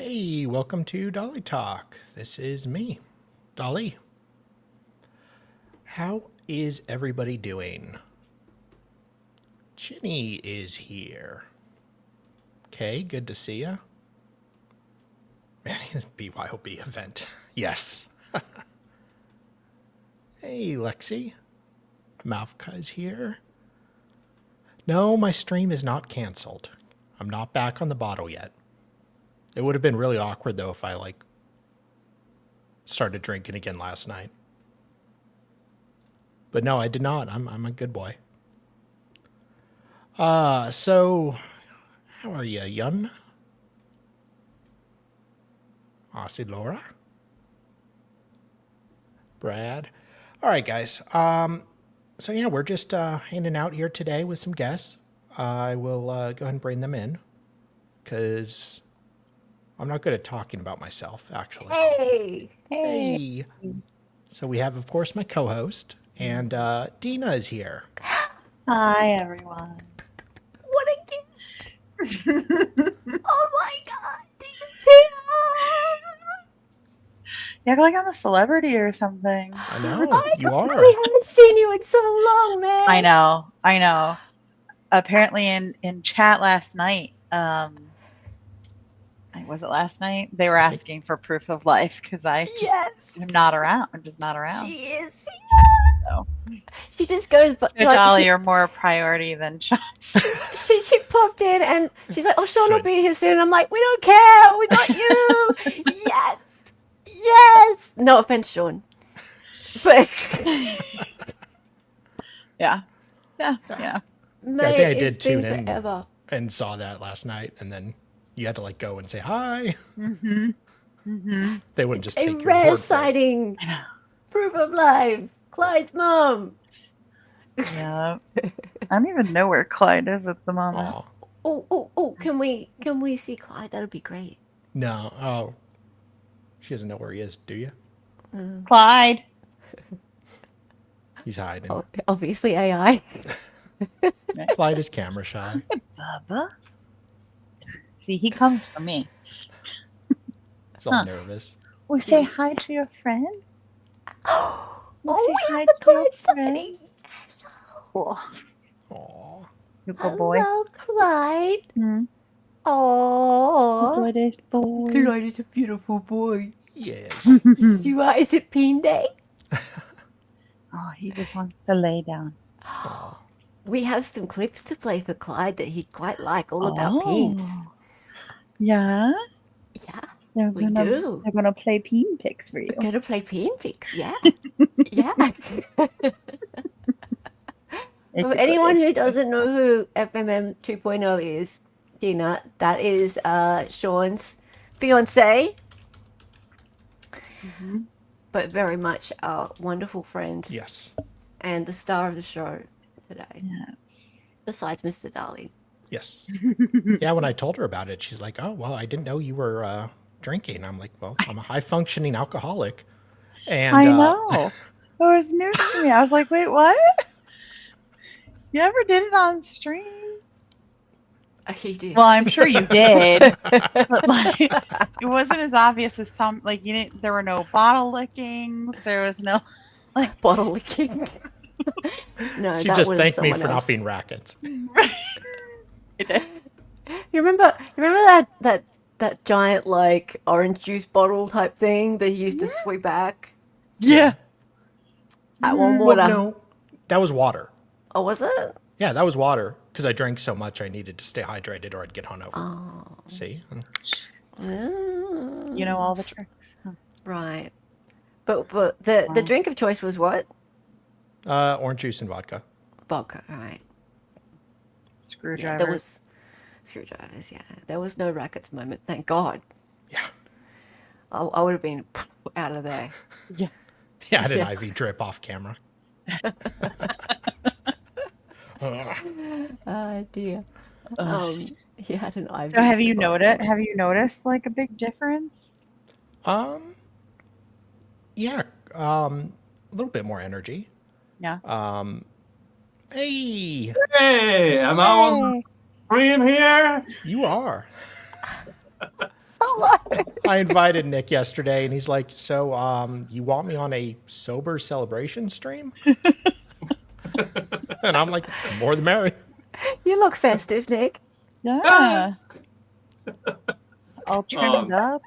Hey, welcome to Dali Talk. This is me, Dali. How is everybody doing? Ginny is here. Okay, good to see ya. Man, BYOB event. Yes. Hey, Lexi. Mavka's here. No, my stream is not canceled. I'm not back on the bottle yet. It would have been really awkward, though, if I, started drinking again last night. But no, I did not. I'm a good boy. So, how are you, Yun? Aussie Laura? Brad? All right, guys. So yeah, we're just hanging out here today with some guests. I will go ahead and bring them in, because I'm not good at talking about myself, actually. Hey. So we have, of course, my co-host, and Dina is here. Hi, everyone. What a gift! Oh my god, Dina's here! You act like I'm a celebrity or something. I know, you are. We haven't seen you in so long, man. I know. Apparently in chat last night, was it last night? They were asking for proof of life because I am not around. I'm just not around. She is. So. She just goes. Dolly, you're more a priority than shots. She popped in and she's like, "Oh, Sean will be here soon." I'm like, "We don't care. We got you." Yes. No offense, Sean. But yeah. Mate, I think I did tune in and saw that last night, and then you had to go and say hi. They wouldn't just take your word for it. A rare sighting. Proof of life. Clyde's mom. Yeah. I don't even know where Clyde is at the moment. Oh! Can we see Clyde? That'd be great. No. Oh. She doesn't know where he is, do you? Clyde. He's hiding. Oh, obviously AI. Clyde is camera shy. Bubba. See, he comes for me. He's all nervous. We say hi to your friends. We haven't played somebody. Hello. Aww. You good boy. Hello, Clyde. Aww. Goodest boy. Clyde is a beautiful boy. Yes. Is it peen day? Oh, he just wants to lay down. Aww. We have some clips to play for Clyde that he'd quite like, all about peens. Yeah? Yeah, we do. They're going to play peen picks for you. We're going to play peen picks, yeah. Yeah. For anyone who doesn't know who FMM 2.0 is, Dina, that is Sean's fiance, but very much a wonderful friend. Yes. And the star of the show today. Yeah. Besides Mr. Dali. Yes. Yeah, when I told her about it, she's like, "Oh, well, I didn't know you were drinking." I'm like, "Well, I'm a high-functioning alcoholic." And I know. It was news to me. I was like, "Wait, what? You ever did it on stream?" He did. Well, I'm sure you did, but it wasn't as obvious as some. There were no bottle licking. There was no bottle licking. No, she that just was thanked me for else. not being rackets. You remember that giant orange juice bottle type thing that he used to sweep back? Yeah. At one Well, water. no, that was water. Oh, was it? Yeah, that was water, because I drank so much I needed to stay hydrated or I'd get hungover. Oh. See? You know all the tricks. Huh? Right. But the drink of choice was what? Orange juice and vodka. Vodka, right. Screwdrivers. Yeah, there was screwdrivers, yeah. There was no rackets moment, thank God. Yeah. I would have been out of there. Yeah. Yeah, I had an IV drip off camera. Oh dear. He had an IV. So have you noticed a big difference? Yeah, a little bit more energy. Yeah. Hey, am I on stream here? You are. Hello. I invited Nick yesterday, and he's like, "So, you want me on a sober celebration stream?" And I'm like, "More the merry." You look festive, Nick. Yeah. All trimmed up.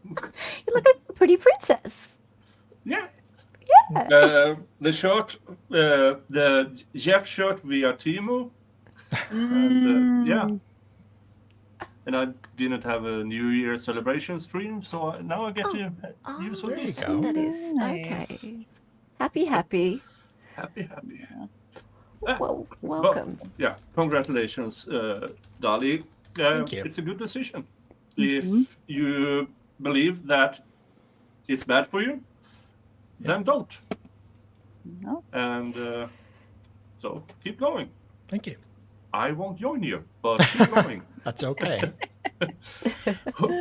You look like a pretty princess. Yeah. Yeah. The shirt, the Jeff shirt via Timo, and yeah. And I didn't have a New Year celebration stream, so now I get to use all there you this. go. That is Nice. okay. Happy. Happy. Well, welcome. But, yeah, congratulations, Dali. Thank you. It's a good decision. If you believe that it's bad for you, then don't. No. And so keep going. Thank you. I won't join you, but keep going. That's okay.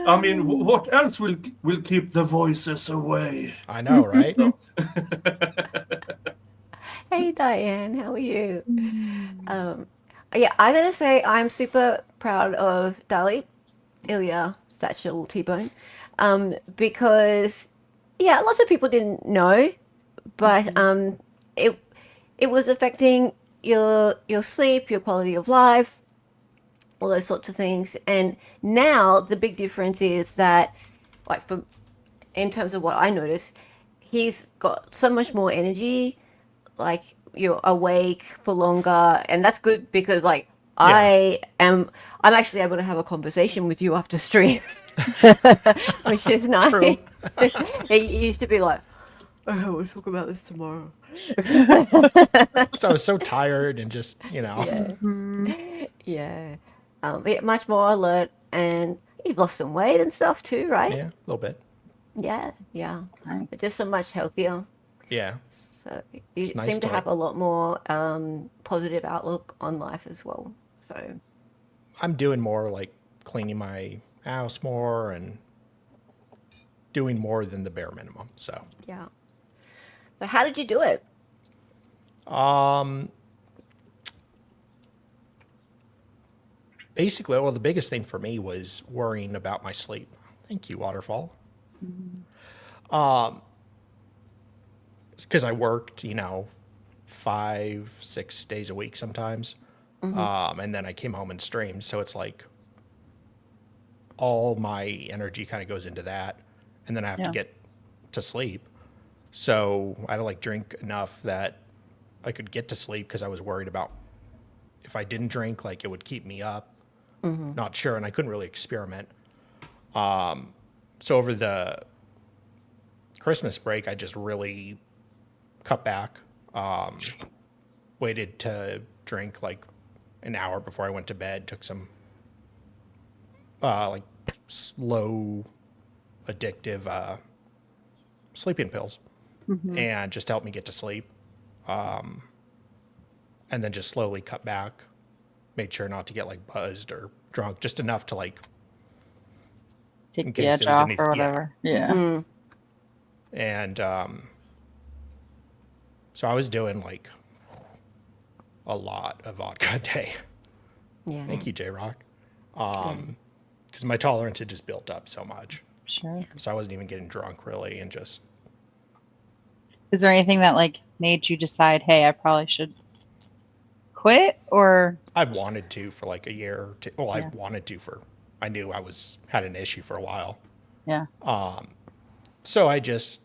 I mean, what else will keep the voices away? I know, right? Hey, Diane, how are you? Yeah, I gotta say I'm super proud of Dali, Ilya, Satchel, T-Bone, because yeah, lots of people didn't know, but it was affecting your sleep, your quality of life, all those sorts of things. And now the big difference is that, like in terms of what I noticed, he's got so much more energy. Like you're awake for longer, and that's good because like I'm actually able to have a conversation with you after stream, which is nice. True. He used to be like, "Oh, we'll talk about this tomorrow." So I was so tired and just, Yeah. But yeah, much more alert, and you've lost some weight and stuff too, right? yeah, a little bit. Yeah. Nice. But just so much healthier. Yeah. So you It's nice seem to to, have like- a lot more positive outlook on life as well. So I'm doing more like cleaning my house more and doing more than the bare minimum. So, yeah. So how did you do it? basically, well, the biggest thing for me was worrying about my sleep. Thank you, Waterfall. Because I worked, 5-6 days a week sometimes. And then I came home and streamed. So it's like all my energy kind of goes into that. And then I have to get to sleep. So I had to like drink enough that I could get to sleep because I was worried about if I didn't drink, like it would keep me up. Not sure. And I couldn't really experiment. So over the Christmas break, I just really cut back. Waited to drink like an hour before I went to bed. Took some like slow, addictive sleeping pills, and just helped me get to sleep. And then just slowly cut back. Made sure not to get like buzzed or drunk, just enough to like in Take the case edge there was off anything- or whatever. Yeah. Mm. And so I was doing like a lot of vodka a day. Yeah. Thank you, J-Rock. Because my tolerance had just built up so much. Sure. So I wasn't even getting drunk really, and just Is there anything that like made you decide, hey, I probably should quit? Or I've wanted to for like a year or two. Well, I Yeah. wanted to I knew I had an issue for a while. yeah. So I just,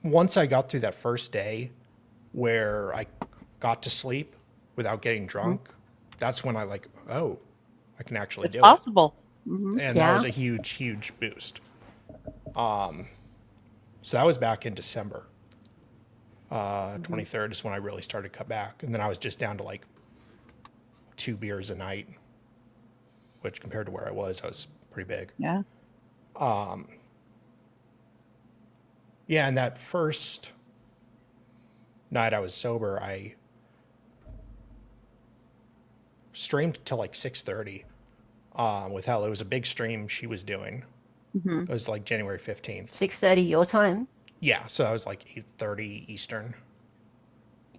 once I got through that first day where I got to sleep without getting drunk, that's when I like, oh, I can actually It's do possible. it. And that Yeah. was a huge, huge boost. So that was back in December. 23rd is when I really started to cut back. And then I was just down to like 2 beers a night, which compared to where I was pretty big. Yeah. Yeah, and that first night I was sober, I streamed till like 6:30 with Hell. It was a big stream she was doing. It was like January 15th. 6:30 your time. Yeah, so that was like 8:30 Eastern.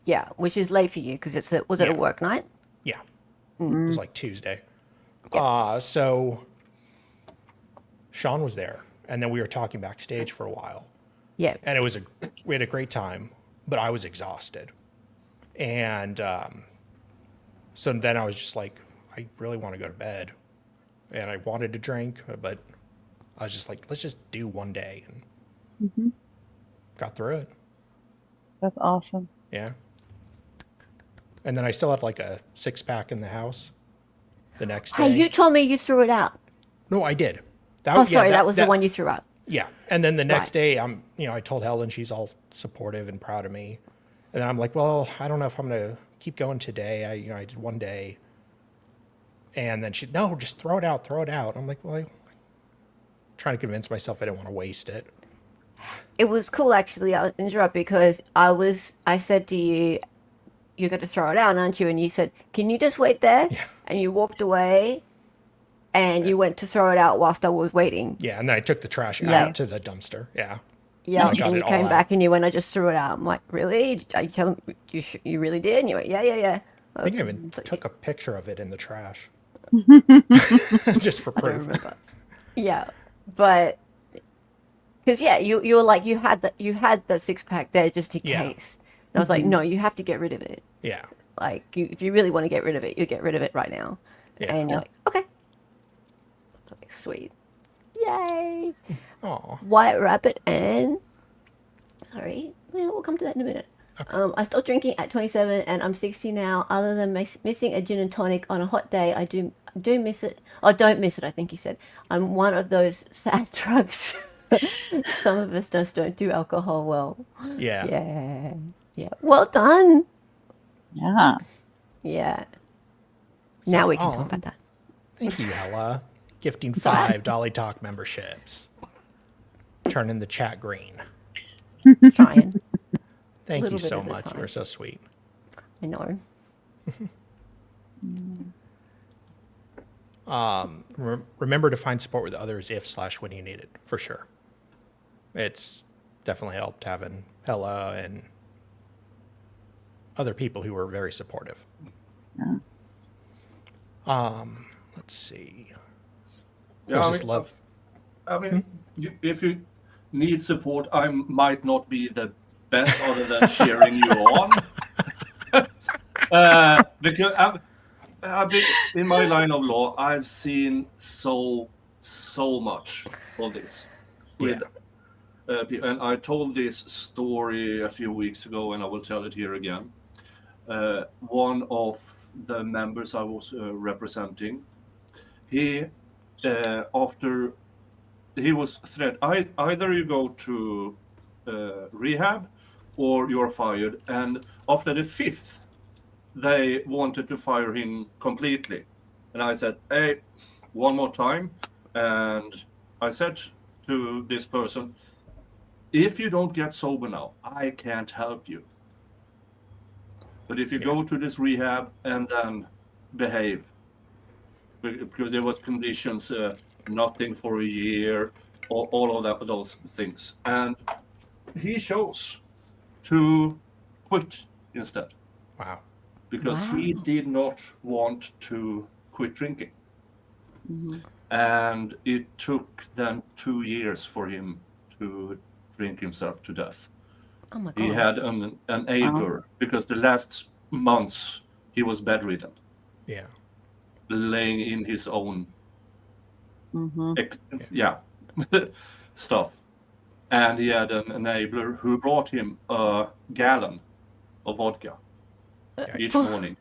Yeah, which is late for you because was it a Yeah. work night? Yeah, it was like Tuesday. So Sean was there, and then we were talking backstage for a while, Yeah. and we had a great time, but I was exhausted, and so then I was just like, I really want to go to bed, and I wanted to drink, but I was just like, let's just do one day, and got through it. That's awesome. Yeah. And then I still had like a 6-pack in the house the next day. Hey, you told me you threw it out. No, I did. Oh, sorry, that was the one you threw out. Yeah. And then the next Right. day, I told Helen, she's all supportive and proud of me. And then I'm like, well, I don't know if I'm going to keep going today. I did one day. And then no, just throw it out. I'm like, well, I'm trying to convince myself I didn't want to waste it. It was cool, actually. I'll interrupt because I said to you, you're going to throw it out, aren't you? And you said, can you just wait there? Yeah. And you walked away and you went to throw it out whilst I was waiting. Yeah. And then I took the trash Yeah. out to the dumpster. Yeah. Yeah, I got and it you all came out. back and you went, I just threw it out. I'm like, really? I tell him, you really did? And you went, yeah. I think I even took a picture of it in the trash. Just for I don't proof. remember. Yeah, but because you were like you had the 6-pack there just in Yeah. case. And I was like, no, you have to get rid of it. Yeah. Like if you really want to get rid of it, you get rid of it right now. Yeah. And you're like, okay, like, sweet, yay, Aw. White Rabbit and sorry, we'll come to that in a minute. I stopped drinking at 27 and I'm 60 now. Other than missing a gin and tonic on a hot day, I do miss it. Oh, don't miss it, I think you said. I'm one of those sad drugs. Some of us just don't do alcohol well. Yeah. Yeah. Well done. Yeah. Yeah. Now we can aw. talk about that. Thank you, Ella. Gifting 5 Dolly Talk memberships. Turning the chat green. Trying. Thank you Little bit so at a much. time. You are so sweet. I know. Remember to find support with others if/when you need it, for sure. It's definitely helped having Ella and other people who were very supportive. Yeah. Let's see. Yeah, Was I this mean, love? If you need support, I might not be the best other than cheering you on. Because I've been in my line of law, I've seen so much of this. With, and I told this story a few weeks ago, and I will tell it here again. One of the members I was representing, he after he was threatened, either you go to rehab or you're fired. And after the 5th, they wanted to fire him completely. And I said, hey, one more time. And I said to this person, if you don't get sober now, I can't help you. But if you go to this rehab and then behave, because there was conditions, nothing for a year, all of that, those things. And he chose to quit instead. Wow. Because he did not want to quit drinking. And it took then 2 years for him to drink himself to death. Oh my He god. had an enabler because the last months he was bedridden, Yeah. laying in his own Mm-hmm. stuff. And he had an enabler who brought him a gallon of vodka each morning.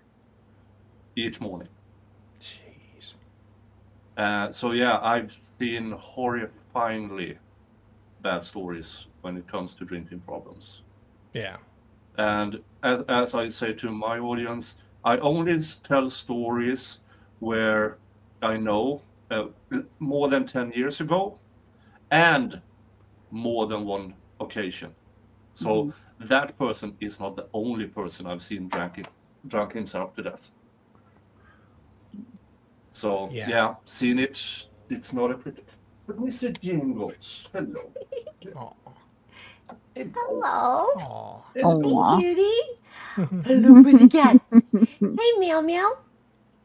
Jeez. So yeah, I've seen horrifyingly bad stories when it comes to drinking problems. Yeah. And as I say to my audience, I only tell stories where I know more than 10 years ago and more than one occasion. So that person is not the only person I've seen drunk himself to death. So yeah, seen it. It's not a pretty. But Mr. Jingles, hello. Aw. Hello. Aw. Aw. Cutie. Hello, pussycat. Hey, meow meow.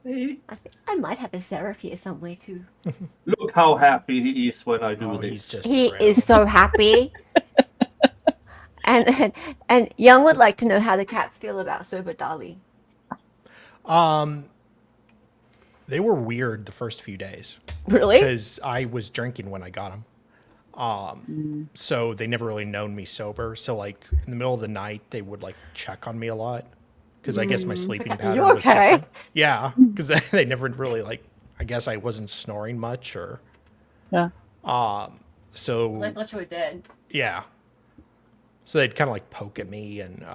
Hey, I think I might have a seraph here somewhere too. look how happy he is when I do Oh, this. he's just He thrilled. is so happy. And Young would like to know how the cats feel about sober Dali. They were weird the first few days Really? because I was drinking when I got them. So they never really known me sober. So like in the middle of the night, they would like check on me a lot because I guess my sleeping Okay, pattern you was okay? different. Yeah, because they never really like. I guess I wasn't snoring much, or Yeah. so. I thought you were dead. Yeah, so they'd kind of like poke at me and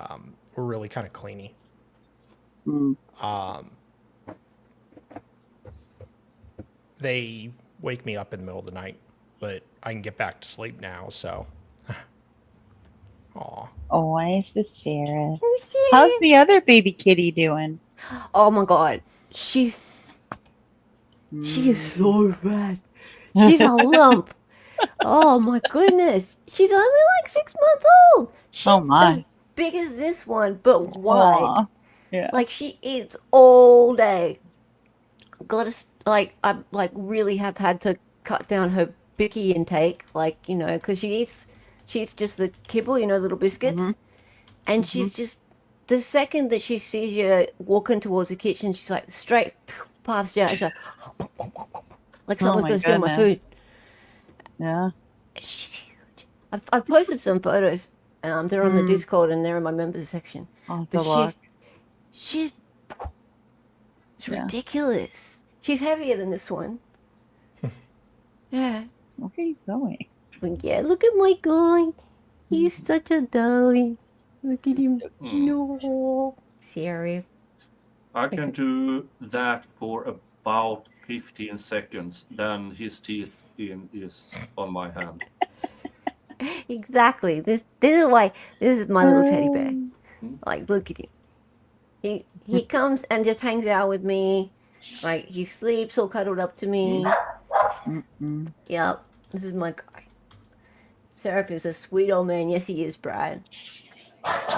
were really kind of cleany. Mm. They wake me up in the middle of the night, but I can get back to sleep now. So, aw. Oh, I Sarah. How's the other baby kitty doing? Oh my god. She is so fast. She's a lump. Oh my goodness. She's only like 6 months old. She's Oh, my. as big as this one, but wide. Aw. Yeah. Like she eats all day. Gotta I like really have had to cut down her bicky intake, like because she eats just the kibble, little biscuits, and she's just the second that she sees you walking towards the kitchen, she's like straight past you. She's like someone's my gonna steal my goodness. food. Yeah. She's huge. I've posted some photos. They're on the Discord and they're in my members section. Oh, But the luck. she's it's Yeah. ridiculous. She's heavier than this one. Yeah. Where are you going? But yeah, look at my guy. He's such a dolly. Look at him. No. Serious. I can do that for about 15 seconds. Then his teeth is on my hand. Exactly. This is my little teddy bear. Like, look at him. He comes and just hangs out with me. Like, he sleeps all cuddled up to me. Mm-mm. Yep. This is my guy. Seraph is a sweet old man. Yes, he is, Brad. He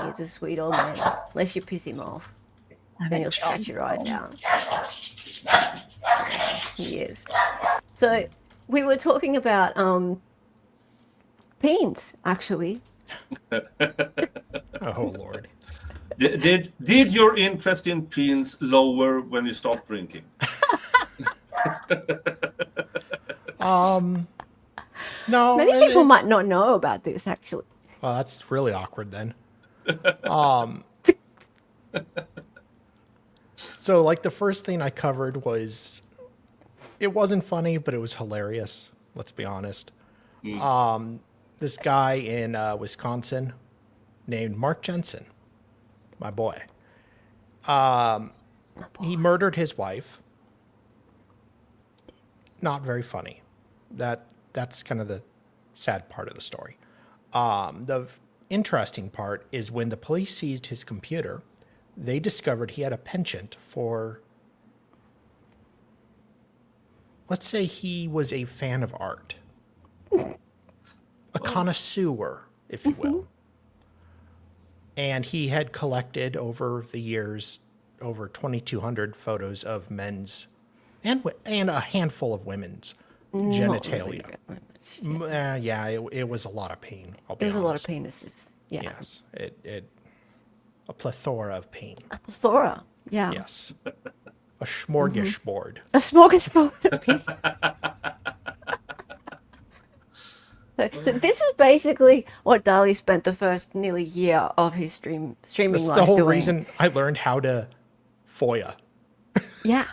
is a sweet old man. Unless you piss him off. Then he'll scratch your eyes out. He is. So, we were talking about peens, actually. Oh Lord. Did your interest in peens lower when you stopped drinking? No. Many people might not know about this, actually. Well, that's really awkward then. So like the first thing I covered was, it wasn't funny, but it was hilarious. Let's be honest. This guy in Wisconsin named Mark Jensen, my boy. He murdered his wife. Not very funny. That's kind of the sad part of the story. The interesting part is when the police seized his computer, they discovered he had a penchant for, let's say he was a fan of art, a connoisseur, if you will. And he had collected over the years over 2,200 photos of men's and a handful of women's genitalia. Yeah, it was a lot of pain. I'll be It was a lot of honest. penises. Yeah. Yes, a plethora of pain. A plethora. Yeah. Yes, a smorgasbord. A smorgasbord of penis. So this is basically what Dali spent the first nearly year of his streaming That's life the whole doing. reason I learned how to FOIA, Yeah.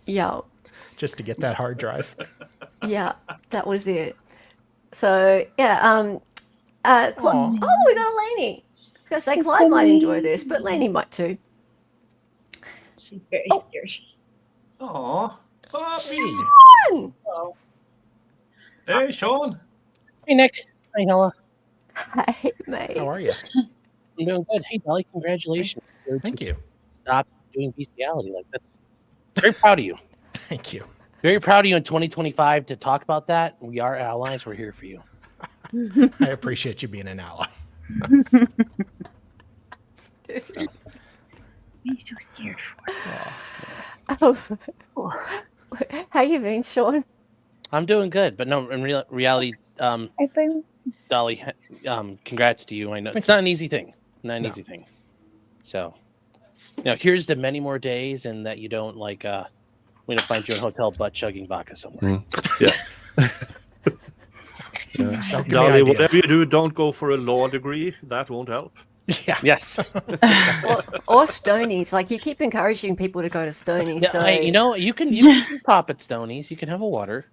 Yeah. just to get that hard drive. Yeah. That was it. So yeah, Aw. oh, we got a Lainey. I was gonna say Clyde might enjoy this, but Lainey might too. She's very scared. Aw, puppy. Fun! Hey, Sean. Hey, Nick. Hi, Hella. Hey, mate. How are you? I'm doing good. Hey, Dolly, congratulations. Thank you. Stop doing bestiality. Like, that's very proud of you. Thank you. Very proud of you in 2025 to talk about that. We are allies. We're here for you. I appreciate you being an ally. He's so scared for it. How you been, Sean? I'm doing good, but no, in reality, I think Dolly, congrats to you. I know Thank it's you. not an easy thing. Not an No. easy thing. So, here's to many more days, and that you don't we're gonna find you in a hotel butt chugging vodka somewhere. Yeah. Don't give me Dali, ideas. whatever you do, don't go for a law degree. That won't help. Yeah. Yes. Or Stonies. Like you keep encouraging people to go to Stonies. Yeah, So you can pop at Stonies. You can have a water.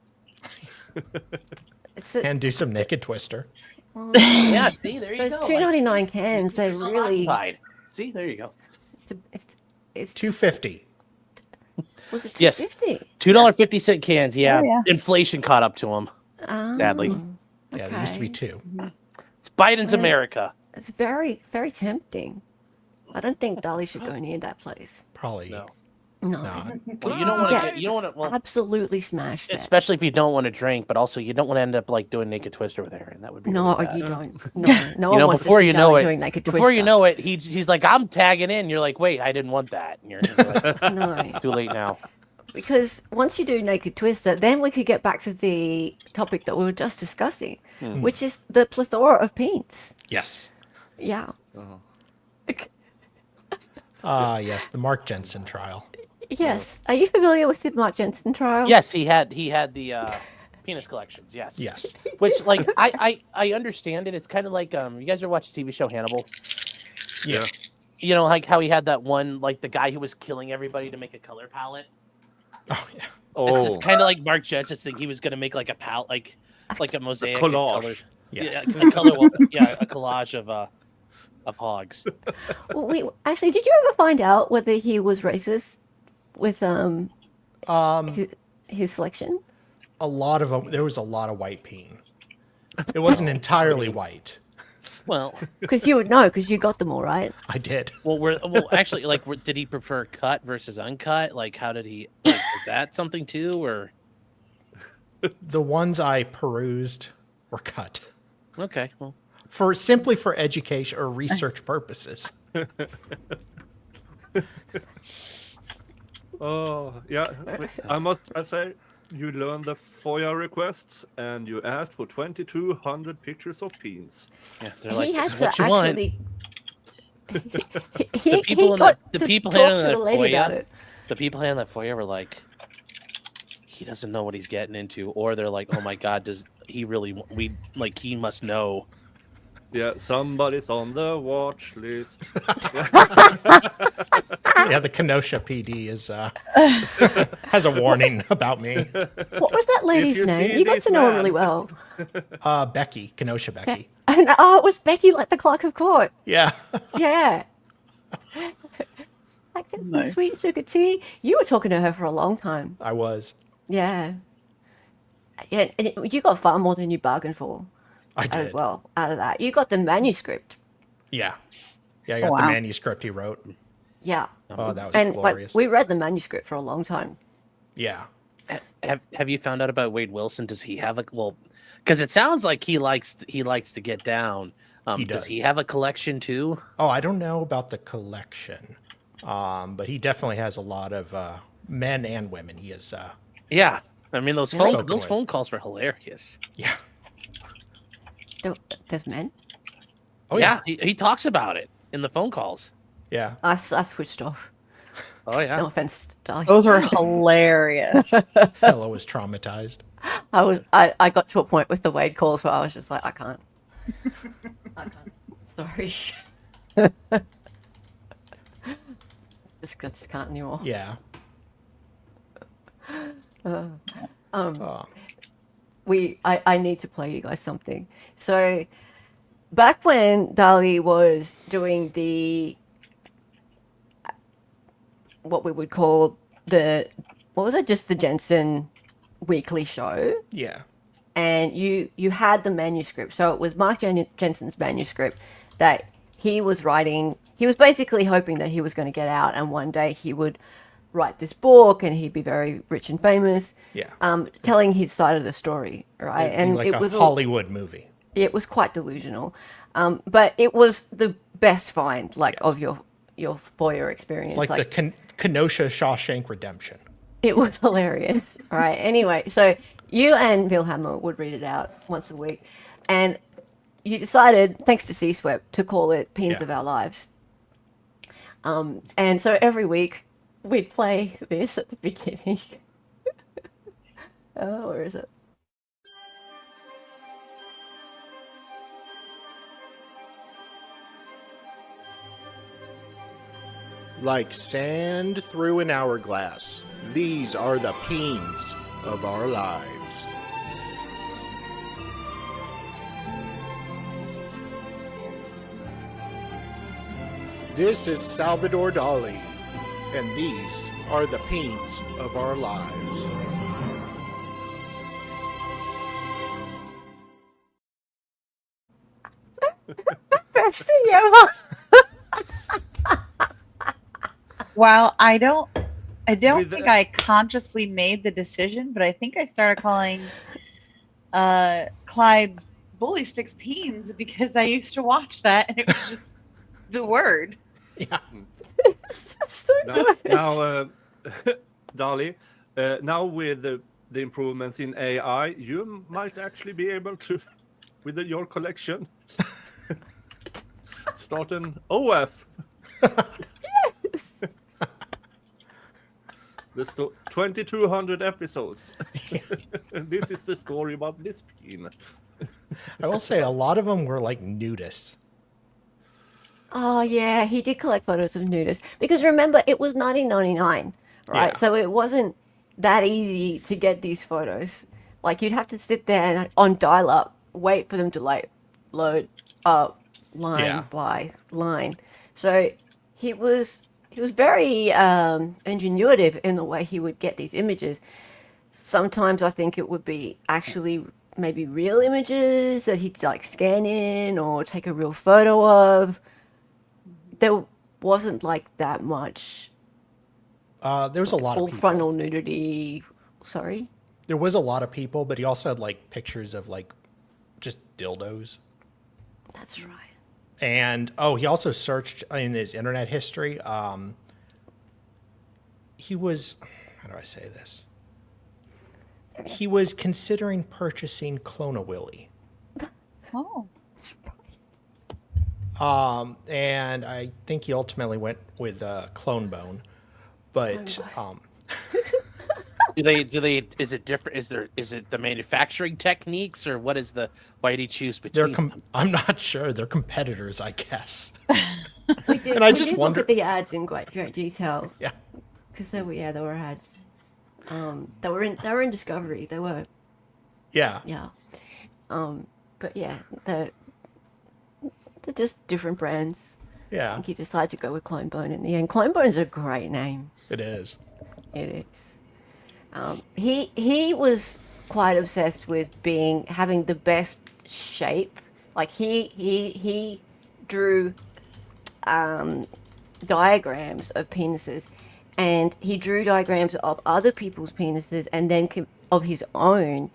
it's a, And do some naked twister. well, Yeah. See, there you those go. $2.99 cans. They're really. occupied. See, there you go. It's $2.50. Was it Yes. $2.50? $2.50 cans. Yeah. Oh, yeah. Inflation caught up to them. Sadly. Yeah, there used to be 2. It's Biden's Yeah. America. It's very, very tempting. I don't think Dali should go near that place. Probably. No. No. Well, you don't want Yeah. to. You don't want to. Well, Absolutely smash that. especially if you don't want to drink, but also you don't want to end up doing naked twister with Aaron. That would be No, really bad. you don't. No, no one know, wants before to see you know Dali it- doing naked Before you twister. know it, he's like, I'm tagging in. You're like, wait, I didn't want that. And you're like, No, it's too late now. because once you do naked twister, then we could get back to the topic that we were just discussing, which is the plethora of peens. Yes. Yeah. Yes, the Mark Jensen trial. Yes. Are you familiar with the Mark Jensen trial? Yes, he had the penis collections. Yes. Yes. Which I understand it. It's kind of like you guys ever watch the TV show Hannibal? Yeah. You know, like how he had that one, like the guy who was killing everybody to make a color palette. Oh, yeah. It's kind of like Mark Jensen's thing. He was going to make like a palette, like a mosaic of collage. colors. Yes. Yeah, a color. A collage of hogs. Wait, actually, did you ever find out whether he was racist with his selection? A lot of them. There was a lot of white peen. It wasn't entirely white. Well, Because you would know, because you got them all right. I did. actually, did he prefer cut versus uncut? Like, how did he? Like, is that something too, or The ones I perused were cut okay? Well, simply for education or research purposes. Oh, yeah. I say, you learned the FOIA requests and you asked for 2,200 pictures of peens. yeah, they're like, He had "This is to what you want." actually. The people he in got the to people talk handling to that the lady about FOIA, it. the people handling that FOIA were like, he doesn't know what he's getting into, or they're like, oh my god, does he really? He must know. Yeah, somebody's on the watch list. Yeah, the Kenosha PD has a warning about me. What was that lady's you name? see You got this to know her man- really well. Becky, Kenosha Becky. And it was Becky, like the clerk of court. Yeah. Yeah. Like the Nice. sweet sugar tea. You were talking to her for a long time. I was. Yeah. Yeah, and you got far more than you bargained for I as did. well out of that. You got the manuscript. Yeah. Yeah, I got Oh, the wow. manuscript he wrote. Yeah. Oh, that was And glorious. like we read the manuscript for a long time. Yeah. Have you found out about Wade Wilson? Does he have because it sounds like he likes to get down. He Does does. he have a collection too? Oh, I don't know about the collection. But he definitely has a lot of men and women. He is Yeah, I mean those Spoken those with. phone calls were hilarious. yeah. There's men. Oh yeah. He talks about it in the phone calls. Yeah. I switched off. Oh yeah. No offense, darling. Those were hilarious. Ella was traumatized. I got to a point with the Wade calls where I was just like, I can't. I can't. Sorry. just can't anymore. Yeah. I need to play you guys something. So back when Dali was doing what we would call what was it? Just the Jensen weekly show. Yeah. And you had the manuscript. So it was Mark Jensen's manuscript that he was writing. He was basically hoping that he was going to get out and one day he would write this book and he'd be very rich and famous. Yeah. Telling his side of the story, right? It'd be And like it a was Hollywood movie. it was quite delusional. But it was the best find, like, of your FOIA experience. It's like the Kenosha Shawshank Redemption. It was hilarious. All right. Anyway, so you and Bill Hammer would read it out once a week, and you decided, thanks to C-Swept, to call it Peens Yeah. of Our Lives. And so every week we'd play this at the beginning. Oh, where is it? Like sand through an hourglass, these are the peens of our lives. This is Salvador Dali, and these are the peens of our lives. Best thing ever. While I don't With think the- I consciously made the decision, but I think I started calling Clyde's bully sticks peens because I used to watch that and it was just the word. Yeah. It's just so good. Now, Dali, now with the improvements in AI, you might actually be able to, with your collection, start an OF. Yes. The 2,200 episodes. This is the story about this peen. I will say a lot of them were like nudists. Oh yeah, he did collect photos of nudists because remember it was 1999, right? Yeah. So it wasn't that easy to get these photos. Like you'd have to sit there and on dial-up, wait for them to like load up line Yeah. by line. So he was very ingenuitive in the way he would get these images. Sometimes I think it would be actually maybe real images that he'd like scan in or take a real photo of. There wasn't like that much There was a lot full of people. frontal nudity. Sorry. There was a lot of people, but he also had like pictures of like just dildos. That's right. And he also searched in his internet history. He was, how do I say this? He was considering purchasing Clone-A-Willy. Oh. That's right. And I think he ultimately went with Clone Bone. But Do they? Is it different? Is it the manufacturing techniques, or what is the? Why did he choose between them? I'm not sure. They're competitors, I guess. We did, And I we just did wonder- look at the ads in great detail Yeah. because there were ads. They were in Discovery. They were Yeah. but yeah, they're just different brands. I Yeah. think he decided to go with Clonebone in the end. Clonebone's a great name. It is. It is. He was quite obsessed with having the best shape. Like he drew diagrams of penises, and he drew diagrams of other people's penises, and then of his own.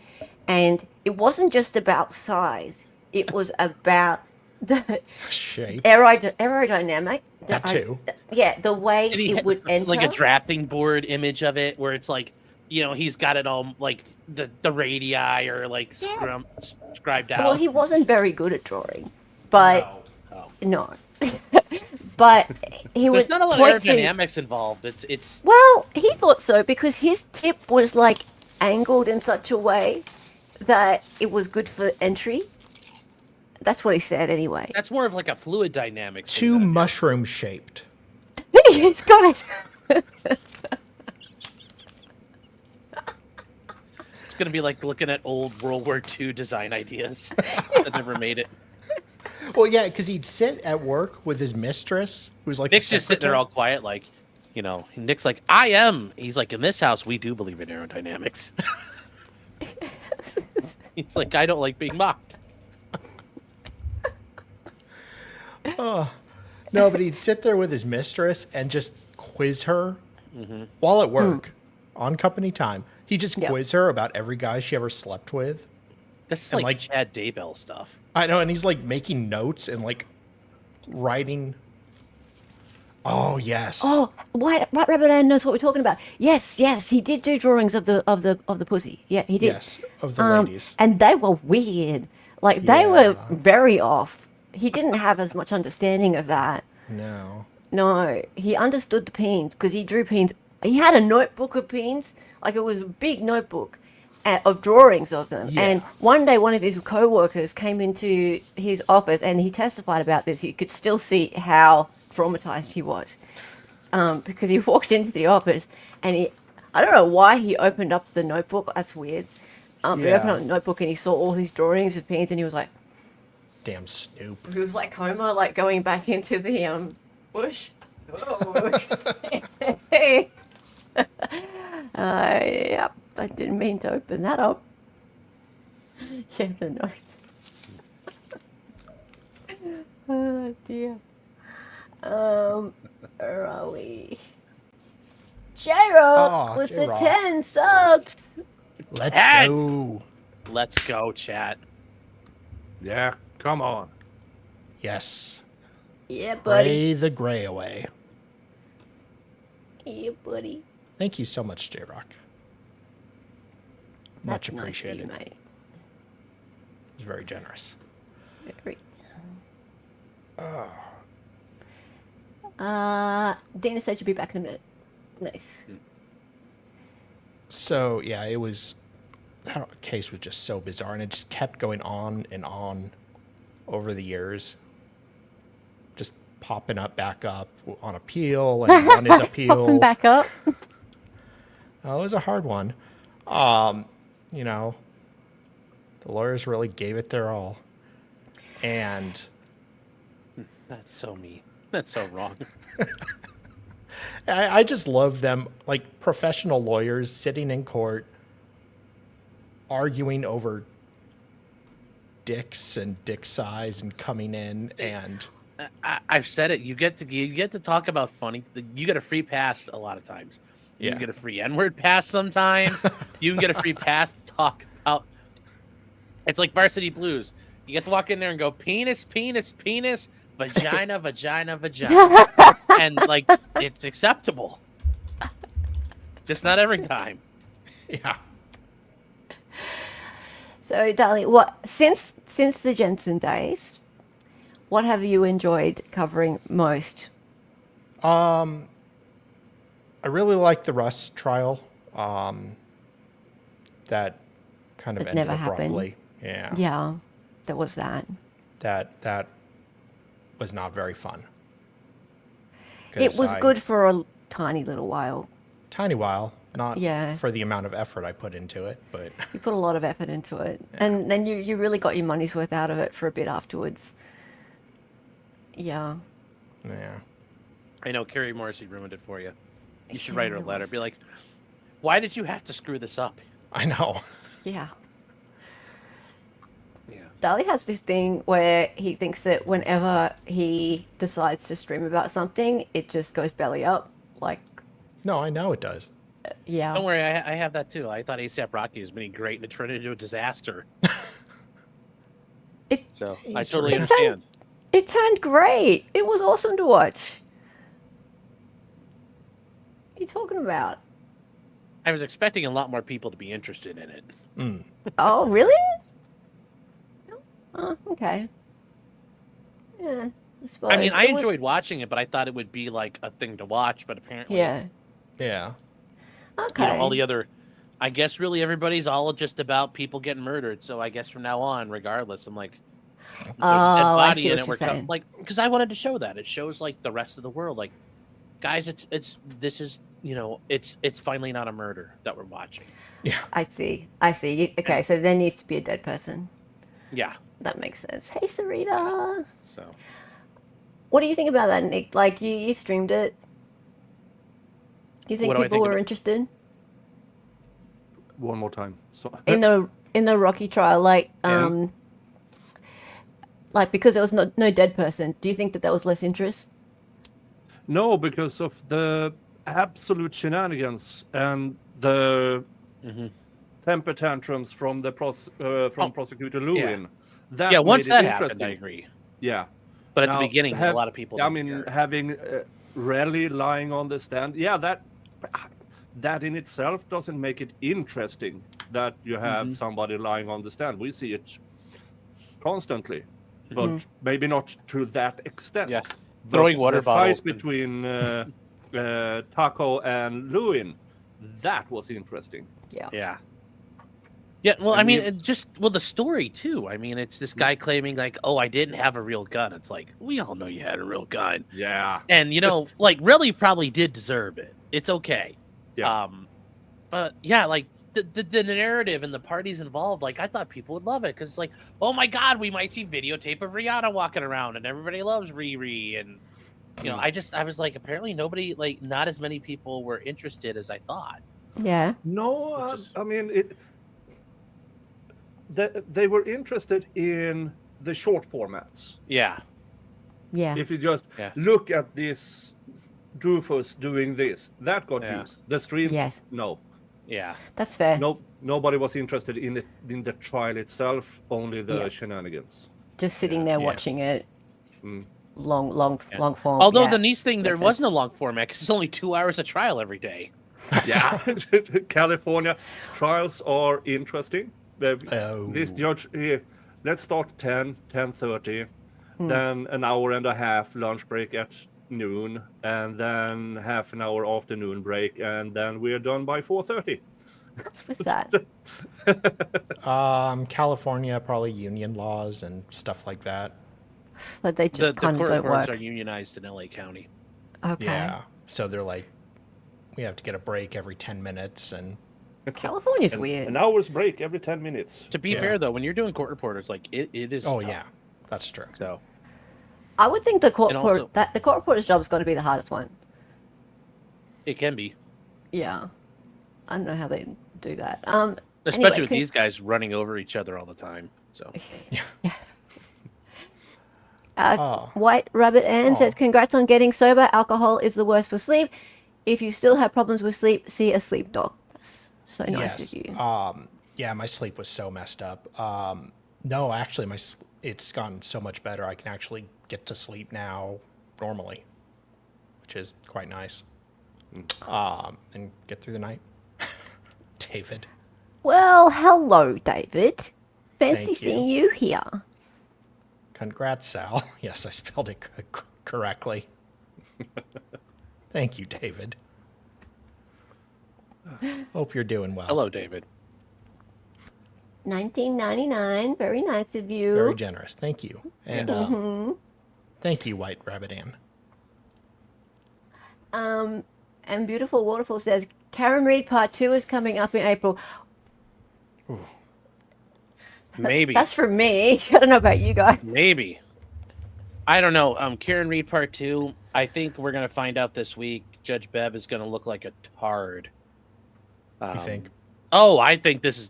And it wasn't just about size; it was about the Shape. aerodynamic. That too. Yeah, the way Did he it would enter. like a drafting board image of it, where it's like, he's got it all like the radii or like scribed out. Well, he wasn't very good at drawing, but Oh. no. But he There's would not a lot point of to. aerodynamics involved. It's Well, he thought so because his tip was like angled in such a way that it was good for entry. That's what he said anyway. that's more of like a fluid dynamics. thing Too than a- mushroom shaped. He's got it. It's gonna be like looking at old World War II design ideas that never made it. Well, yeah, because he'd sit at work with his mistress, who's like Nick's the just sitting there secretary. all quiet, like, Nick's like, I am. He's like, in this house, we do believe in aerodynamics. He's like, I don't like being mocked. No, but he'd sit there with his mistress and just quiz her while at work on company time. He'd just Yep. quiz her about every guy she ever slept with. This is And, like like- Chad Daybell stuff. I know, and he's like making notes and like writing. Oh yes. Oh, White Rabbit Ann knows what we're talking about. Yes, he did do drawings of the pussy. Yeah, he did. Yes, of the ladies. And they were weird. Like they were Yeah. very off. He didn't have as much understanding of that. No. No, he understood the peens because he drew peens. He had a notebook of peens, like it was a big notebook of drawings of them. Yeah. And one day, one of his co-workers came into his office and he testified about this. You could still see how traumatized he was because he walked into the office and I don't know why he opened up the notebook. That's weird. But he opened up the notebook and he saw all these drawings of peens and he was like, Damn Snoop. he was like Homer, like going back into the bush. Oh. Yeah, I didn't mean to open that up. Yeah, the nose. Oh dear. Where are we? J-Rock Oh, with J-Rock. the 10 subs. Let's Hey! go. Let's go, chat. Yeah, come on. Yes. Yeah, buddy. Pray the gray away. Yeah, buddy. Thank you so much, J-Rock. Much That's nice of you, appreciated. mate. It's very generous. Very. Dana said she'll be back in a minute. Nice. So yeah, it was. That case was just so bizarre, and it just kept going on and on over the years. Just popping up, back up on appeal, and on his appeal. Popping back up. Oh, it was a hard one. You know, the lawyers really gave it their all, and That's so mean. That's so wrong. I just love them, like professional lawyers sitting in court, arguing over dicks and dick size, and coming in and I've said it. You get to talk about funny. You get a free pass a lot of times. You Yeah. can get a free N-word pass sometimes. You can get a free pass to talk about. It's like Varsity Blues. You get to walk in there and go penis, penis, penis, vagina, vagina, vagina, and like it's acceptable. Just not every time. yeah. So, Dali, what since the Jensen days, what have you enjoyed covering most? I really liked the Russ trial. That kind of It ended never happened. abruptly. Yeah. Yeah, there was that. That was not very fun. It 'Cause was I- good for a tiny little while. Tiny while, not Yeah. for the amount of effort I put into it, but You put a lot of effort into it, and then you really got your money's worth out of it for a bit afterwards. Yeah. yeah. I know Carrie Morrissey ruined it for you. You should write her a letter. Be like, why did you have to screw this up? I know. Yeah. Yeah. Dali has this thing where he thinks that whenever he decides to stream about something, it just goes belly up. Like, No, I know it does. yeah. Don't worry, I have that too. I thought ASAP Rocky was being great, and it turned into a disaster. It So I It's totally a- understand. it turned great. It was awesome to watch. What are you talking about? I was expecting a lot more people to be interested in it. Oh, really? Oh, okay. Yeah, I suppose. I mean, I It was- enjoyed watching it, but I thought it would be like a thing to watch. But apparently, Yeah. Yeah. Okay. you know, all the other. I guess really everybody's all just about people getting murdered. So I guess from now on, regardless, I'm like, there's a dead Oh, I body see in what it. you're saying. Like, because I wanted to show that it shows like the rest of the world, like, guys, this is it's finally not a murder that we're watching. Yeah. I see. Okay, so there needs to be a dead person. Yeah. That makes sense. Hey, Sarita. So What do you think about that, Nick? Like, you streamed it. Do you think What do I people think were of it? interested One more time. So in the Rocky trial? Like, Yeah. like because there was no dead person. Do you think that there was less interest? no, because of the absolute shenanigans and the Mhm. temper tantrums from the prosecutor Lewin. That yeah, once made it that happened, I interesting. agree. Yeah. But at Now, the beginning, a lot of people. I didn't mean, care. having rally lying on the stand. Yeah, that in itself doesn't make it interesting that you have somebody lying on the stand. We see it constantly, but maybe not to that extent. Yes. But Throwing water the bottles. fight between Taco and Lewin, that was interesting. Yeah. Yeah. Yeah, well, And I mean, you- it just the story too. I mean, it's this guy claiming like, "Oh, I didn't have a real gun." It's like we all know you had a real gun, Yeah. and like really probably did deserve it. It's okay. Yeah. But yeah, like the narrative and the parties involved, like I thought people would love it because it's like, oh my god, we might see videotape of Rihanna walking around, and everybody loves Riri, and I was like, apparently nobody, like, not as many people were interested as I thought. Yeah. No, Which is- I mean they were interested in the short formats. Yeah. Yeah. If you just Yeah. look at this doofus doing this, that got Yeah. used. The streams, Yes. no, Yeah. That's fair. nobody was interested in the trial itself. Only the Yeah. shenanigans. Just sitting there Yeah. watching it. Mm. Long form. Although yeah. the nice thing, there Makes wasn't a long format because it's only 2 hours of trial every day. Yeah, California trials are interesting. This judge here, let's start 10:30, then an hour and a half lunch break at noon, and then half an hour afternoon break, and then we're done by 4:30. What's with that? California, probably union laws and stuff like that. Like they just The kind of court don't reporters work. are unionized in LA County. Okay. Yeah. So they're like, we have to get a break every 10 minutes. And California's weird. An hour's break every 10 minutes. To be Yeah. fair, though, when you're doing court reporters, like it is. oh, tough. yeah, that's true. So I would think the court And also- the court reporter's job is going to be the hardest one. it can be, Yeah. I don't know how they do that. especially Anyway, with these guys running over each other all the time. So Oh. White Rabbit Ann Oh. says, "Congrats on getting sober. Alcohol is the worst for sleep. If you still have problems with sleep, see a sleep doc." That's so nice of you. Yeah, my sleep was so messed up. No, actually, it's gotten so much better. I can actually get to sleep now normally, which is quite nice. And get through the night. David. Well, hello, David. Fancy Thank you. seeing you here. Congrats, Sal. Yes, I spelled it correctly. Thank you, David. Hope you're doing well. hello, David. 1999. Very nice of you. Very generous. Thank you. And Yes. thank you, White Rabbit Ann. And Beautiful Waterfall says, Karen Reed Part 2 is coming up in April. Maybe. That's for me. I don't know about you guys. Maybe. I don't know. Kieran Reed Part 2. I think we're gonna find out this week. Judge Bev is gonna look like a tard. You think? Oh, I think this is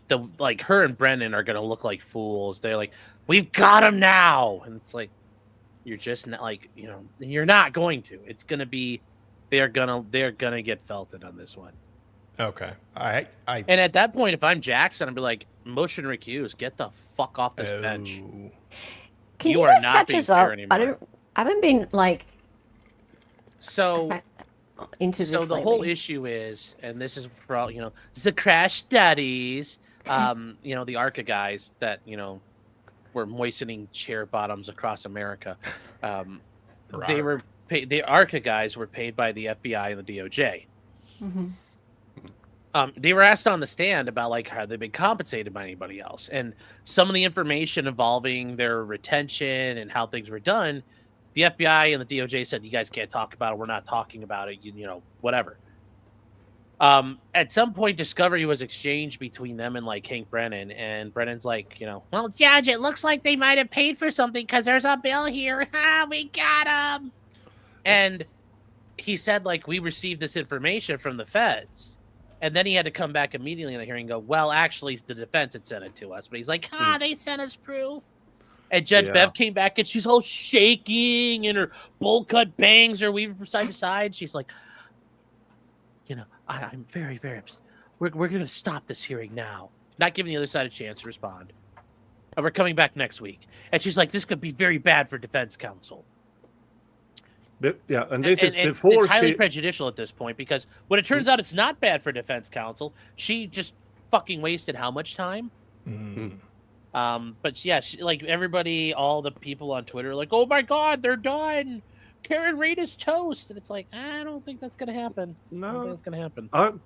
her and Brennan are gonna look like fools. They're like, we've got him now, and it's like, you're just not you're not going to. It's gonna be, they're gonna get felted on this one. Okay. And at that point, if I'm Jackson, I'd be like, motion recuse, get the fuck off this bench. Oh. Can You you are guys not catch being us fair up? anymore. I haven't been So. into this So the lately. whole issue is, and this is for all, this is the crash studies, the ARCA guys that, were moistening chair bottoms across America. They were paid, the ARCA guys were paid by the FBI and the DOJ. Mhm. They were asked on the stand about like how they've been compensated by anybody else, and some of the information involving their retention and how things were done. The FBI and the DOJ said, you guys can't talk about it. We're not talking about it. Whatever. At some point, discovery was exchanged between them and like Hank Brennan. And Brennan's like, well, Judge, it looks like they might have paid for something because there's a bill here. We got him. And he said, like, we received this information from the feds. And then he had to come back immediately in the hearing and go, well, actually, the defense had sent it to us. But he's like, they sent us proof. And Judge Yeah. Bev came back and she's all shaking and her bowl cut bangs are weaving from side to side. She's like, I'm very, very upset. We're going to stop this hearing now. Not giving the other side a chance to respond. And we're coming back next week. And she's like, this could be very bad for defense counsel. Yeah, and this is And before it's highly she. prejudicial at this point because when it turns out it's not bad for defense counsel, she just fucking wasted how much time? But yeah, like everybody, all the people on Twitter are like, oh my God, they're done. Karen Reid is toast. And it's like, I don't think that's going to happen. I don't think that's going to happen.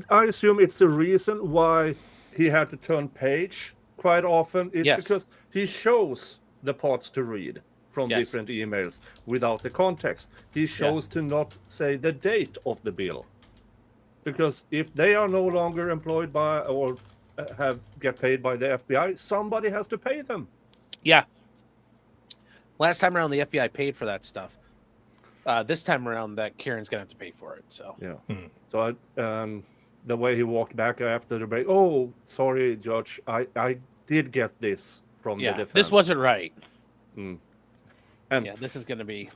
I assume it's the reason why he had to turn page quite often is because he shows the parts to read from different emails without the context. He chose to not say the date of the bill. Because if they are no longer employed by or get paid by the FBI, somebody has to pay them. Yeah. Last time around, the FBI paid for that stuff. This time around, that Karen's gonna have to pay for it. So So the way he walked back after the break, oh, sorry, Judge, I did get this from the defense. This wasn't right. And this is gonna be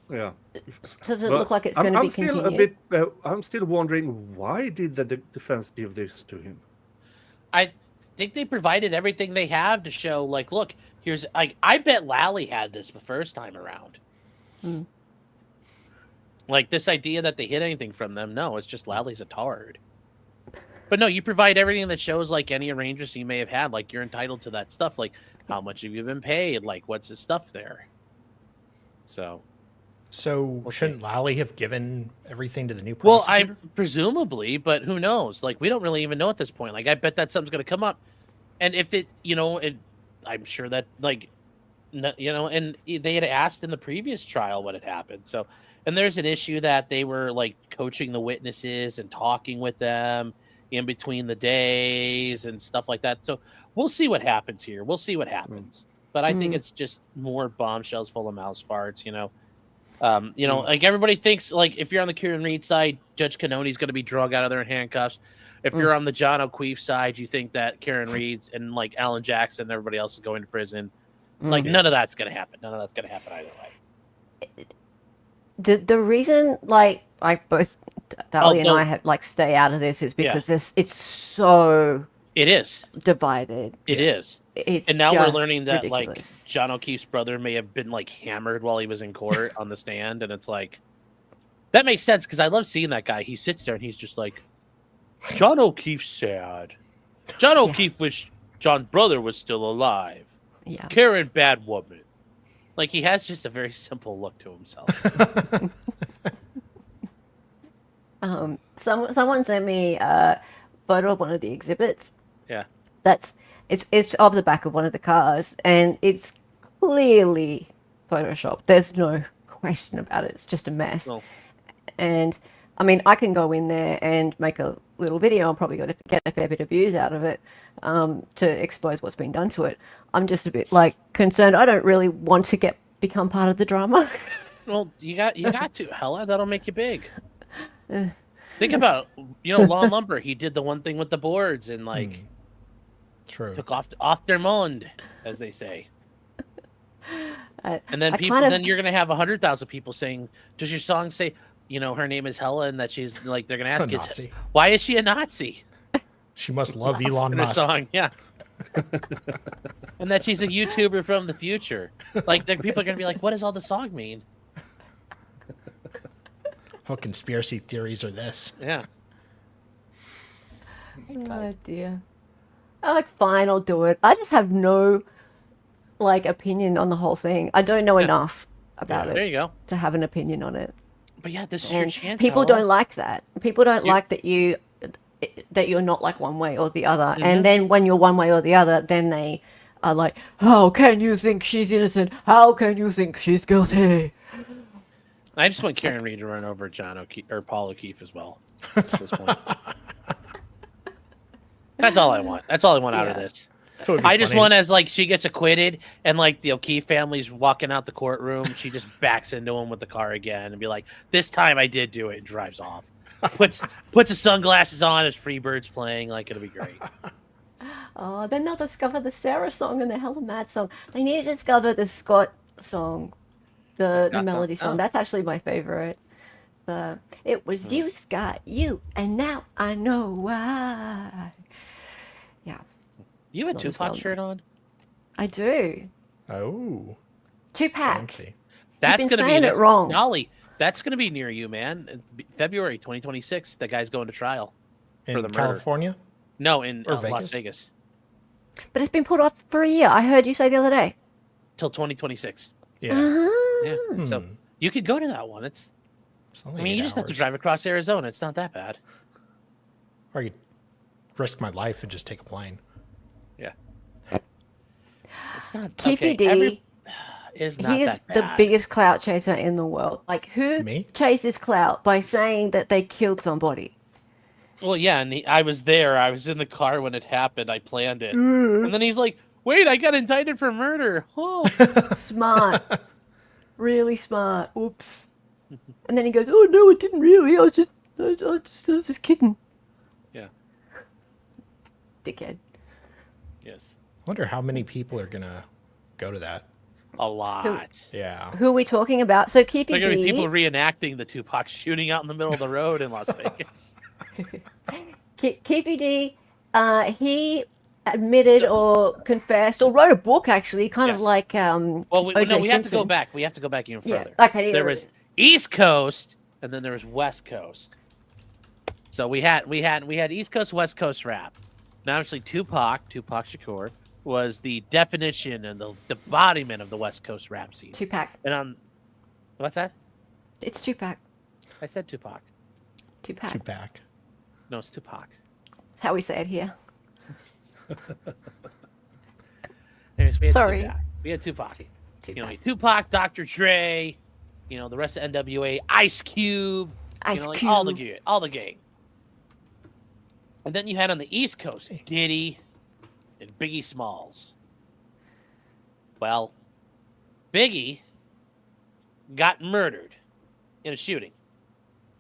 Does it look like it's going to be continued? I'm still wondering, why did the defense give this to him? I think they provided everything they have to show, like, look, here's, like, I bet Lally had this the first time around. Like, this idea that they hid anything from them, no, it's just Lally's a tard. But no, you provide everything that shows, like, any arrangements you may have had, like, you're entitled to that stuff, like, how much have you been paid, like, what's the stuff there? So shouldn't Lally have given everything to the new well, prosecutor? presumably, but who knows? Like, we don't really even know at this point. Like, I bet that something's going to come up. And if it, I'm sure that, like, and they had asked in the previous trial what had happened. So, and there's an issue that they were, like, coaching the witnesses and talking with them in between the days and stuff like that. So we'll see what happens here. We'll see what happens. But I think it's just more bombshells full of mouse farts, like everybody thinks, like, if you're on the Kieran Reid side, Judge Cannoni's going to be drug out of there in handcuffs. If you're on the John O'Keefe side, you think that Karen Reid and, like, Alan Jackson and everybody else is going to prison. Like, none of that's going to happen. None of that's going to happen either way. The reason, like both Dali and I have, like, stay out of this is because it's so It is divided. It is. It's and now we're just learning that ridiculous. like John O'Keefe's brother may have been, like, hammered while he was in court on the stand, and it's like that makes sense because I love seeing that guy. He sits there and he's just like, John O'Keefe's sad. John O'Keefe wish John's brother was still alive. Yeah. Karen, bad woman. Like, he has just a very simple look to himself. Someone sent me a photo of one of the exhibits. Yeah. It's of the back of one of the cars, and it's clearly photoshopped. There's no question about it. It's just a mess. Well, and I mean, I can go in there and make a little video. I'm probably going to get a fair bit of views out of it to expose what's been done to it. I'm just a bit, like, concerned. I don't really want to become part of the drama. well, you got to. Hella, that'll make you big. Think about, Law and Lumber. He did the one thing with the boards and, like, True. took off their monde, as they say. And then then you're gonna have 100,000 people saying, "Does your song say, her name is Hella, and that she's, like, they're gonna ask you, why is she a Nazi?" She must love Elon In her Musk. song, yeah. And that she's a YouTuber from the future. Like, people are gonna be like, "What does all the song mean?" What conspiracy theories are this? Yeah. Oh dear. I'm like, fine, I'll do it. I just have no, like, opinion on the whole thing. I don't know enough about There it you go. to have an opinion on it. But yeah, this is your And chance. people Hella. don't like that. People don't like that you're not, like, one way or the other. And then when you're one way or the other, then they are like, how can you think she's innocent? How can you think she's guilty? I just want Karen Reid to run over John O'Keefe or Paul O'Keefe as well. At this point. That's all I want. That's all I want out of this. I just want, as, like, she gets acquitted and, like, the O'Keefe family's walking out the courtroom, she just backs into him with the car again and be like, this time I did do it, and drives off. Puts his sunglasses on, there's Freebirds playing, like, it'll be great. Oh, then they'll discover the Sarah song and the Hella Mad song. They need to discover the Scott song, the melody song. Oh. That's actually my favorite. It was you, Scott, you, and now I know why. Yeah. You have a It's not Tupac as well shirt on? I do. Oh, Tupac. fancy. That's been gonna saying be it wrong. Dali, That's going to be near you, man. February 2026. The guy's going to trial In for the murder. California? No, in Or Las Vegas? Vegas But it's been put off for a year. I heard you say the other day. till 2026. Yeah. Uh-huh. Yeah. So you could go to that one. It's. only I mean, 8 you just have to hours. drive across Arizona. It's not that bad. Or you risk my life and just take a plane. Yeah. It's not. Keefy okay, D, is not he is that the bad. biggest clout chaser in the world. Like, who Me? chases clout by saying that they killed somebody? Well, yeah, and I was there. I was in the car when it happened. I planned it, and then he's like, "Wait, I got indicted for murder." Oh, Smart. Really smart. Oops. And then he goes, "Oh no, it didn't really. I was just kidding." yeah. Dickhead. Yes. I wonder how many people are going to go to that. A lot. Yeah. Who are we talking about? So Keefy There are gonna be D. people reenacting the Tupac shooting out in the middle of the road in Las Vegas. Keefy D, he admitted So- or confessed or wrote a book actually, kind of Yes. like Well, O.J. we have to go Simpson. back. We have to go back even Yeah. further. Okay. There was East Coast, and then there was West Coast. So we had East Coast, West Coast rap. Now, actually, Tupac Shakur, was the definition and the embodiment of the West Coast rap scene. Tupac. And what's that? It's Tupac. I said Tupac. Tupac. Tupac. No, it's Tupac. That's how we say it here. Anyways, we had Sorry. Tupac. We had Tupac. Tupac. You know, Tupac, Dr. Dre, you know, the rest of NWA, Ice Cube, Ice you know, like Cube. all the gang. And then you had on the East Coast, Diddy and Biggie Smalls. Well, Biggie got murdered in a shooting.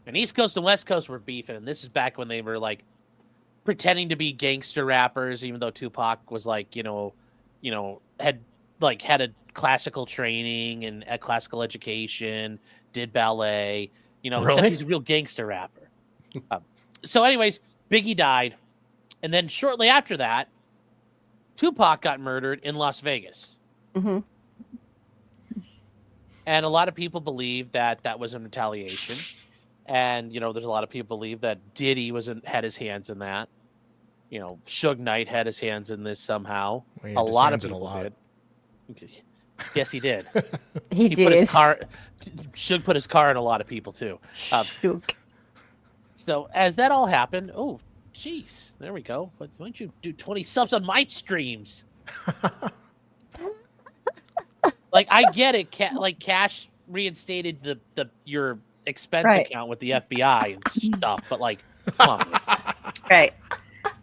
And East Coast and West Coast were beefing, and this is back when they were like pretending to be gangster rappers, even though Tupac was like, had a classical training and a classical education, did ballet, except Really? he's a real gangster rapper. So anyways, Biggie died. And then shortly after that, Tupac got murdered in Las Vegas. Mm-hmm. And a lot of people believe that that was in retaliation. And, there's a lot of people believe that Diddy had his hands in that. Suge Knight had his hands in this somehow. Well, he A had his lot of hands in a people lot. did. Yes, he did. He Put did. his car. Suge put his car in a lot of people too. Shook. So as that all happened, oh, jeez, there we go. Why don't you do 20 subs on my streams? Like I get it. Cash reinstated your expense Right. account with the FBI and stuff, but like, come on. Right.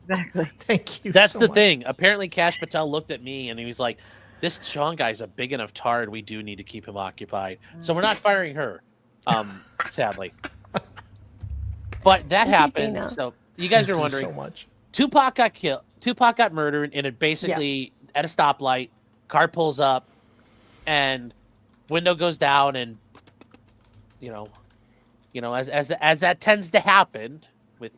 Exactly. Thank you. That's so the much. thing. Apparently, Cash Patel looked at me and he was like, "This Sean guy's a big enough tard. We do need to keep him occupied. So we're not firing her, sadly." But that Thank you, happened. Tina. So you guys are Thank you wondering, so much. Tupac got killed. Tupac got murdered, and it basically at a stoplight, car pulls up, and window goes down, and as that tends to happen with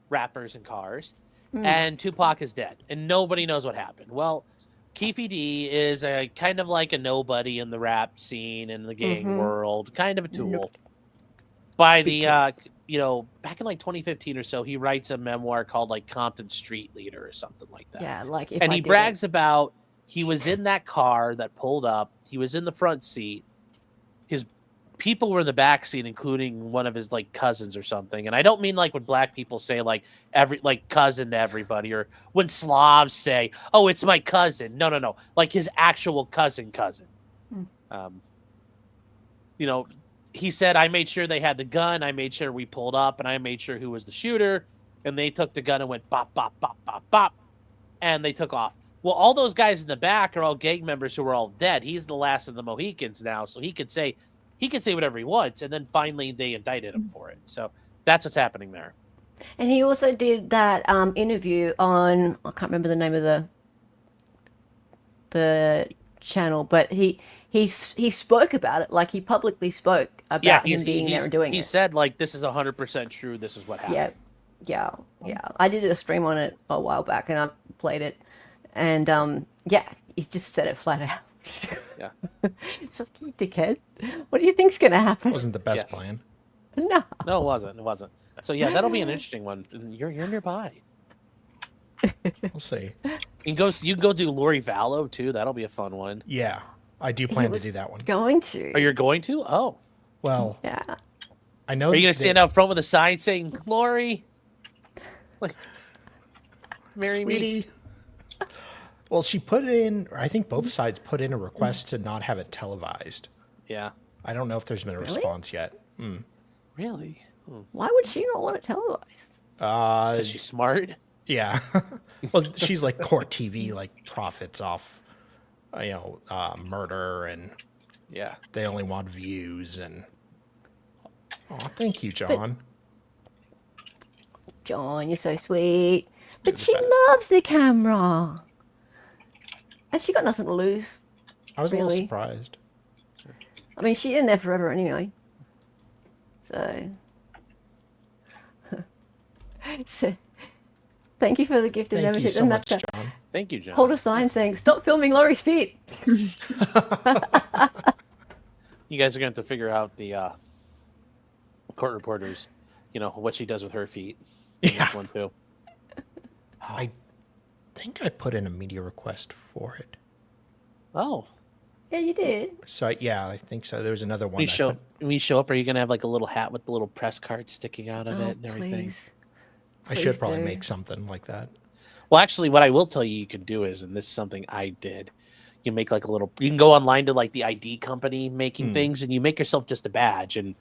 rappers and cars. And Tupac is dead, and nobody knows what happened. Well, Keefy D is a kind of like a nobody in the rap scene in the gang world, kind of a tool. Nope. By the back in like 2015 or so, he writes a memoir called like Compton Street Leader or something like that. Yeah, like if And I he did brags about he was in that car that pulled up. He was in the front seat. His people were in the back seat, including one of his like cousins or something. And I don't mean like when black people say like cousin to everybody, or when Slavs say, "Oh, it's my cousin." No. Like his actual cousin. He said, "I made sure they had the gun. I made sure we pulled up, and I made sure who was the shooter. And they took the gun and went bop, bop, bop, bop, bop, and they took off." Well, all those guys in the back are all gang members who are all dead. He's the last of the Mohicans now, so he could say whatever he wants. And then finally, they indicted him for it. So that's what's happening there. And he also did that interview on, I can't remember the name of the channel, but he spoke about it, like he publicly spoke about him being there and doing he it. said like, "This is 100% true. This is what happened." Yeah. I did a stream on it a while back, and I played it, and Yeah, he just said it flat out. Yeah. It's just, you dickhead. What do you think's going to happen? Wasn't the best Yes. plan. No. No, it wasn't. It wasn't. So yeah, that'll be an interesting one. And you're nearby. We'll see. You can go do Lori Vallow too. That'll be a fun one. Yeah, I do He plan to was do that one. going to. Oh, you're going to? Oh. Well, Yeah. I know. Are you gonna that stand out front with a sign saying Lori? Like, marry me? sweetie. Well, she put in, or I think both sides put in a request to not have it televised. Yeah. I don't know if there's been a Really? response yet. Really? Why would she not want it televised? Because she's smart. Yeah. Well, she's like court TV, like profits off, murder, and Yeah. they only want views. And oh, thank you, John. John, you're so sweet. But the she best. loves the camera. And she got nothing to lose. I was a really? little surprised. I mean, she's in there forever anyway. So, so thank you for the gift of Thank you membership. so And much, that's John. Thank you, John. hold a sign saying, "Stop filming Laurie's feet." You guys are going to have to figure out the court reporters, what she does with her feet. In Yeah. This one too. I think I put in a media request for it. Oh. Yeah, you did. So yeah, I think so. There was another one. When I you show up, are you going to have like a little hat with the little press card sticking out of Oh, it and everything? please. I Please should probably do. make something like that. Well, actually, what I will tell you can do is, and this is something I did, you make like a little, you can go online to like the ID company making things and you make yourself just a badge and,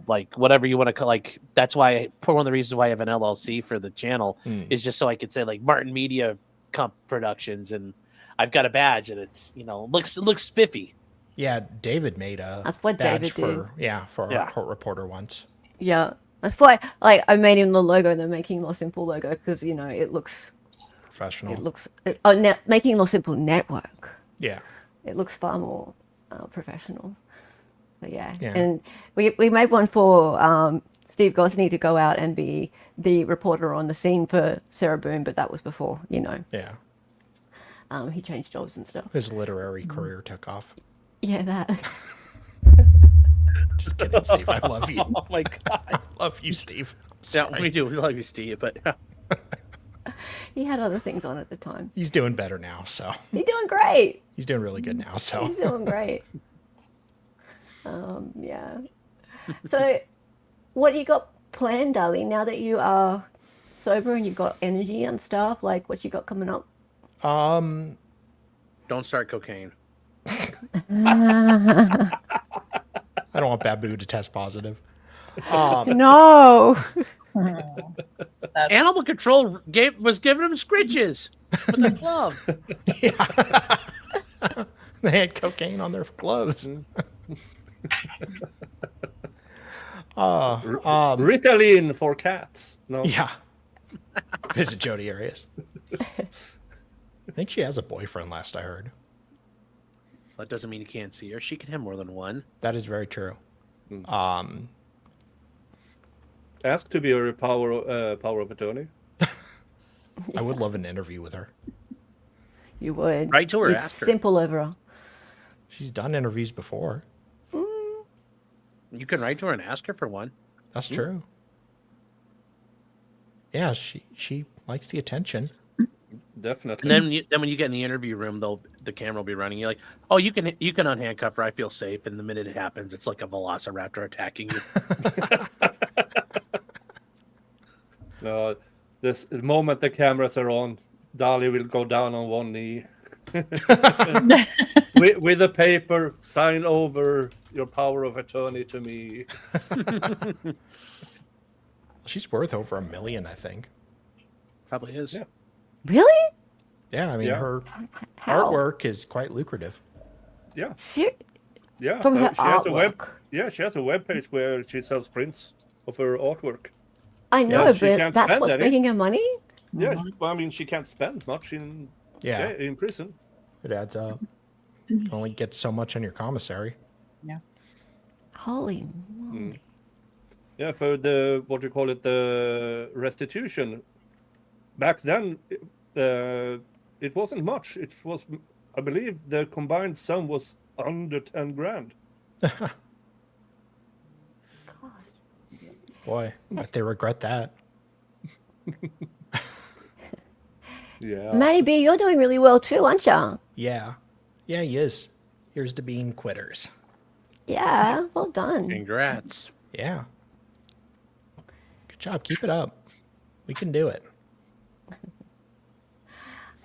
like whatever you want to call, like, that's why, one of the reasons why I have an LLC for the channel is just so I could say like Martin Media Productions and I've got a badge and it's, looks spiffy. Yeah, David made a That's what badge David for Yeah. our court reporter once. Yeah, that's why. Like, I made him the logo, the Making Law Simple logo, because it looks, Professional. Making Law Simple network. Yeah. It looks far more professional. But yeah. Yeah. And we made one for Steve Gosney to go out and be the reporter on the scene for Sarah Boone, but that was before, Yeah. he changed jobs and stuff. His literary career took off. Yeah, that. Just kidding, Steve. I love you. Oh my God. I love you, Steve. Yeah, Sorry. we do. We love you, Steve, but He had other things on at the time. He's doing better now, so He's doing great. he's doing really good now. So He's doing great. Yeah. So, what you got planned, Dali, now that you are sober and you've got energy and stuff? Like, what you got coming up? don't start cocaine. I don't want Babu to test positive. No. Animal control was giving him scritches with a glove. They had cocaine on their gloves. Ritalin for cats. No. Yeah. Visit Jody Arias. I think she has a boyfriend, last I heard. That doesn't mean you can't see her. She can have more than one. That is very true. Ask to be a power of attorney. I would love an interview with her. You would. Write to her, You'd ask her. simple over her. She's done interviews before. You can write to her and ask her for one. That's true. Yeah, she likes the attention. Definitely. And then when you get in the interview room, the camera will be running. You're like, oh, you can unhandcuff her. I feel safe. And the minute it happens, it's like a velociraptor attacking you. No, the moment the cameras are on, Dali will go down on one knee. with a paper, sign over your power of attorney to me. She's worth over $1 million, I think. Probably is. Yeah. Really? Yeah, I mean, Yeah. her How? artwork is quite lucrative. Yeah, From but her she has a artwork. she has a webpage where she sells prints of her artwork. I know, Yeah, she but can't that's spend what's any. making her money? Yeah, well, I mean, she can't spend much in Yeah, in prison. it adds up. You only get so much on your commissary. Holy moly. Yeah, for the what do you call it, the restitution. Back then, it wasn't much. It was, I believe, the combined sum was under 10 grand. God. Boy, but they regret that. Yeah. Matty B, you're doing really well too, aren't you? Yeah. Yeah, he is. Here's to being quitters. Yeah, well done. Congrats. Yeah. Good job. Keep it up. We can do it.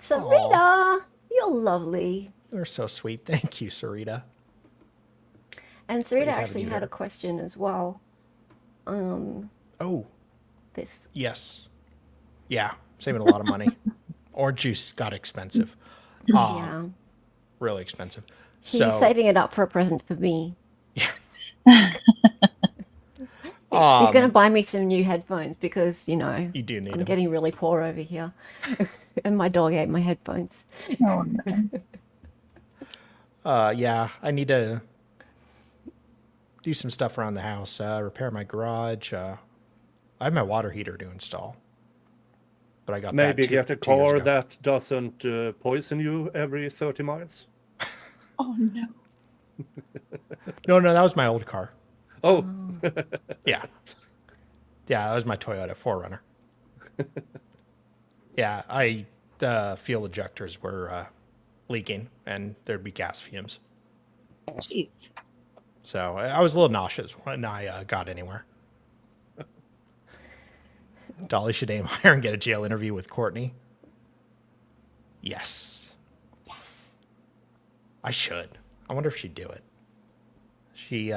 Sarita, you're lovely. You're so sweet. Thank you, Sarita. And Great Sarita having actually you had a here. question as well. Oh, This yes. Yeah, saving a lot of money. Orange juice got expensive. yeah. Really expensive. He's So, saving it up for a present for me. um, He's gonna buy me some new headphones because, you know, you do need I'm them. getting really poor over here. And my dog ate my headphones. Oh, no. Yeah, I need to do some stuff around the house. Repair my garage. I have my water heater to install. But I got Maybe that get a 2 years car ago. that doesn't poison you every 30 miles. Oh no. No, that was my old car. Oh, Yeah. Yeah, that was my Toyota 4Runner. Yeah, the fuel ejectors were leaking and there'd be gas fumes. Jeez. So I was a little nauseous when I got anywhere. Dolly should aim higher and get a jail interview with Courtney. Yes. Yes. I should. I wonder if she'd do it. She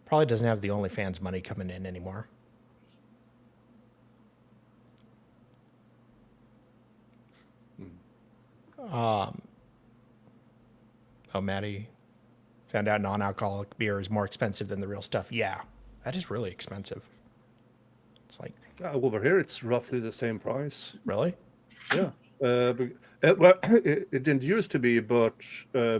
probably doesn't have the OnlyFans money coming in anymore. Oh, Maddie found out non-alcoholic beer is more expensive than the real stuff. Yeah, that is really expensive. It's like, over here it's roughly the same price. really? Yeah. Well, it didn't used to be, but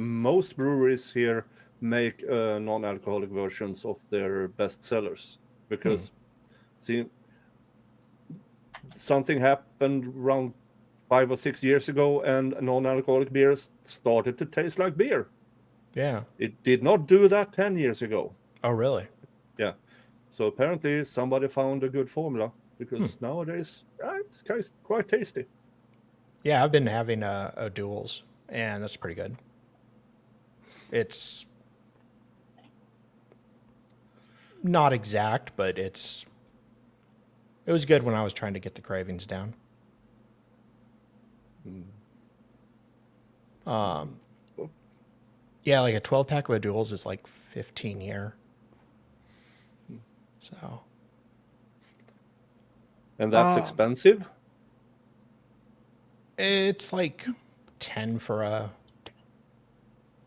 most breweries here make non-alcoholic versions of their best sellers because, see, something happened around 5 or 6 years ago, and non-alcoholic beers started to taste like beer. Yeah. It did not do that 10 years ago. Oh, really? Yeah. So apparently somebody found a good formula because nowadays it's quite tasty. Yeah, I've been having a duels, and that's pretty good. It's not exact, but it was good when I was trying to get the cravings down. Yeah, like a 12-pack of a duels is like 15 here. So, And that's expensive. it's like 10 for a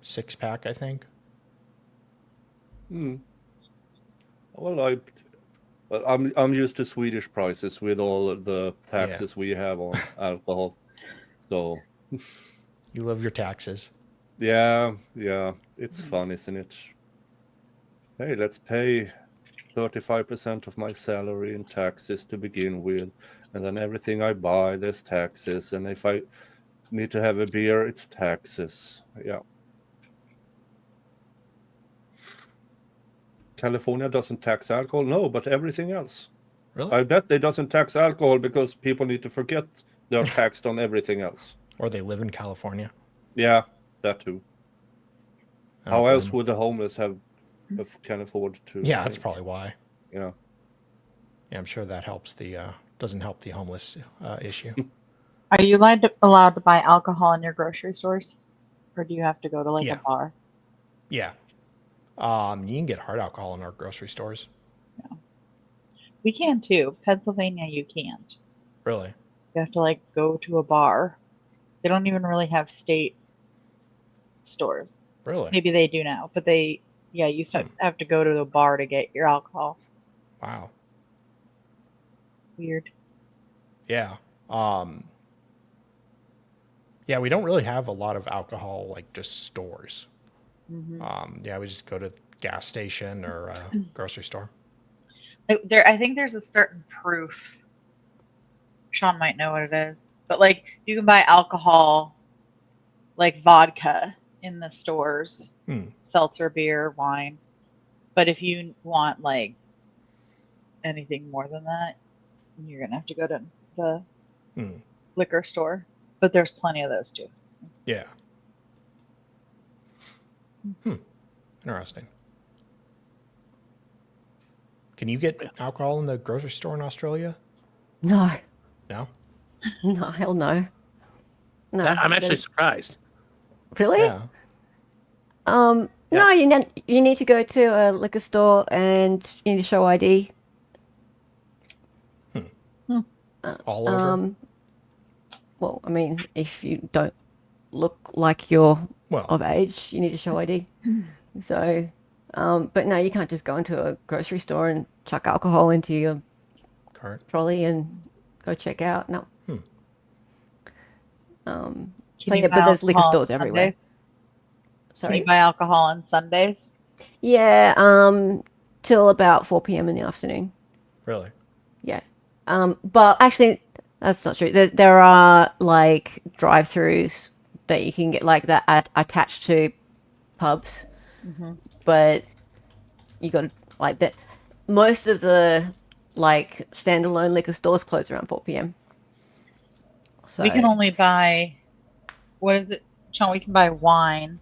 6-pack, I think. Well, I'm used to Swedish prices with all the taxes we have on alcohol. So You love your taxes. yeah, it's fun, isn't it? Hey, let's pay 35% of my salary in taxes to begin with, and then everything I buy, there's taxes, and if I need to have a beer, it's taxes. Yeah. California doesn't tax alcohol, no, but everything else. Really? I bet they doesn't tax alcohol because people need to forget they're taxed on everything else. Or they live in California. Yeah, that too. I don't How blame else them. would the homeless can afford to? Yeah, that's probably why. Yeah. Yeah, I'm sure that helps doesn't help the homeless issue. Are you allowed to buy alcohol in your grocery stores? Or do you have to go to Yeah. a bar? Yeah. You can get hard alcohol in our grocery stores. We can too. Pennsylvania, you can't. Really? You have to go to a bar. They don't even really have state stores. Really? Maybe they do now, but you have to go to the bar to get your alcohol. Wow. Weird. Yeah. Yeah, we don't really have a lot of alcohol, like just stores. Yeah, we just go to gas station or grocery store. I think there's a certain proof. Sean might know what it is. But like you can buy alcohol, like vodka in the stores, seltzer, beer, wine. But if you want like anything more than that, you're gonna have to go to the liquor store. But there's plenty of those too. Yeah. Interesting. Can you get alcohol in the grocery store in Australia? No, No. no, hell no. No, I'm actually surprised. really? Yeah. No, Yes. you need to go to a liquor store and you need to show ID. All over. Well, I mean, if you don't look like you're Well. of age, you need to show ID. So, but no, you can't just go into a grocery store and chuck alcohol into your Cart. trolley and go check out. No. Can But, you yeah, buy but there's liquor alcohol on stores everywhere. Sundays? Can Sorry. you buy alcohol on Sundays? Yeah, till about 4 p.m. in the afternoon. Really? Yeah. But actually, that's not true. There are like drive-throughs that you can get like that attached to pubs, but you got to like that. Most of the like standalone liquor stores close around 4 p.m. So We can only buy, what is it, Sean? We can buy wine.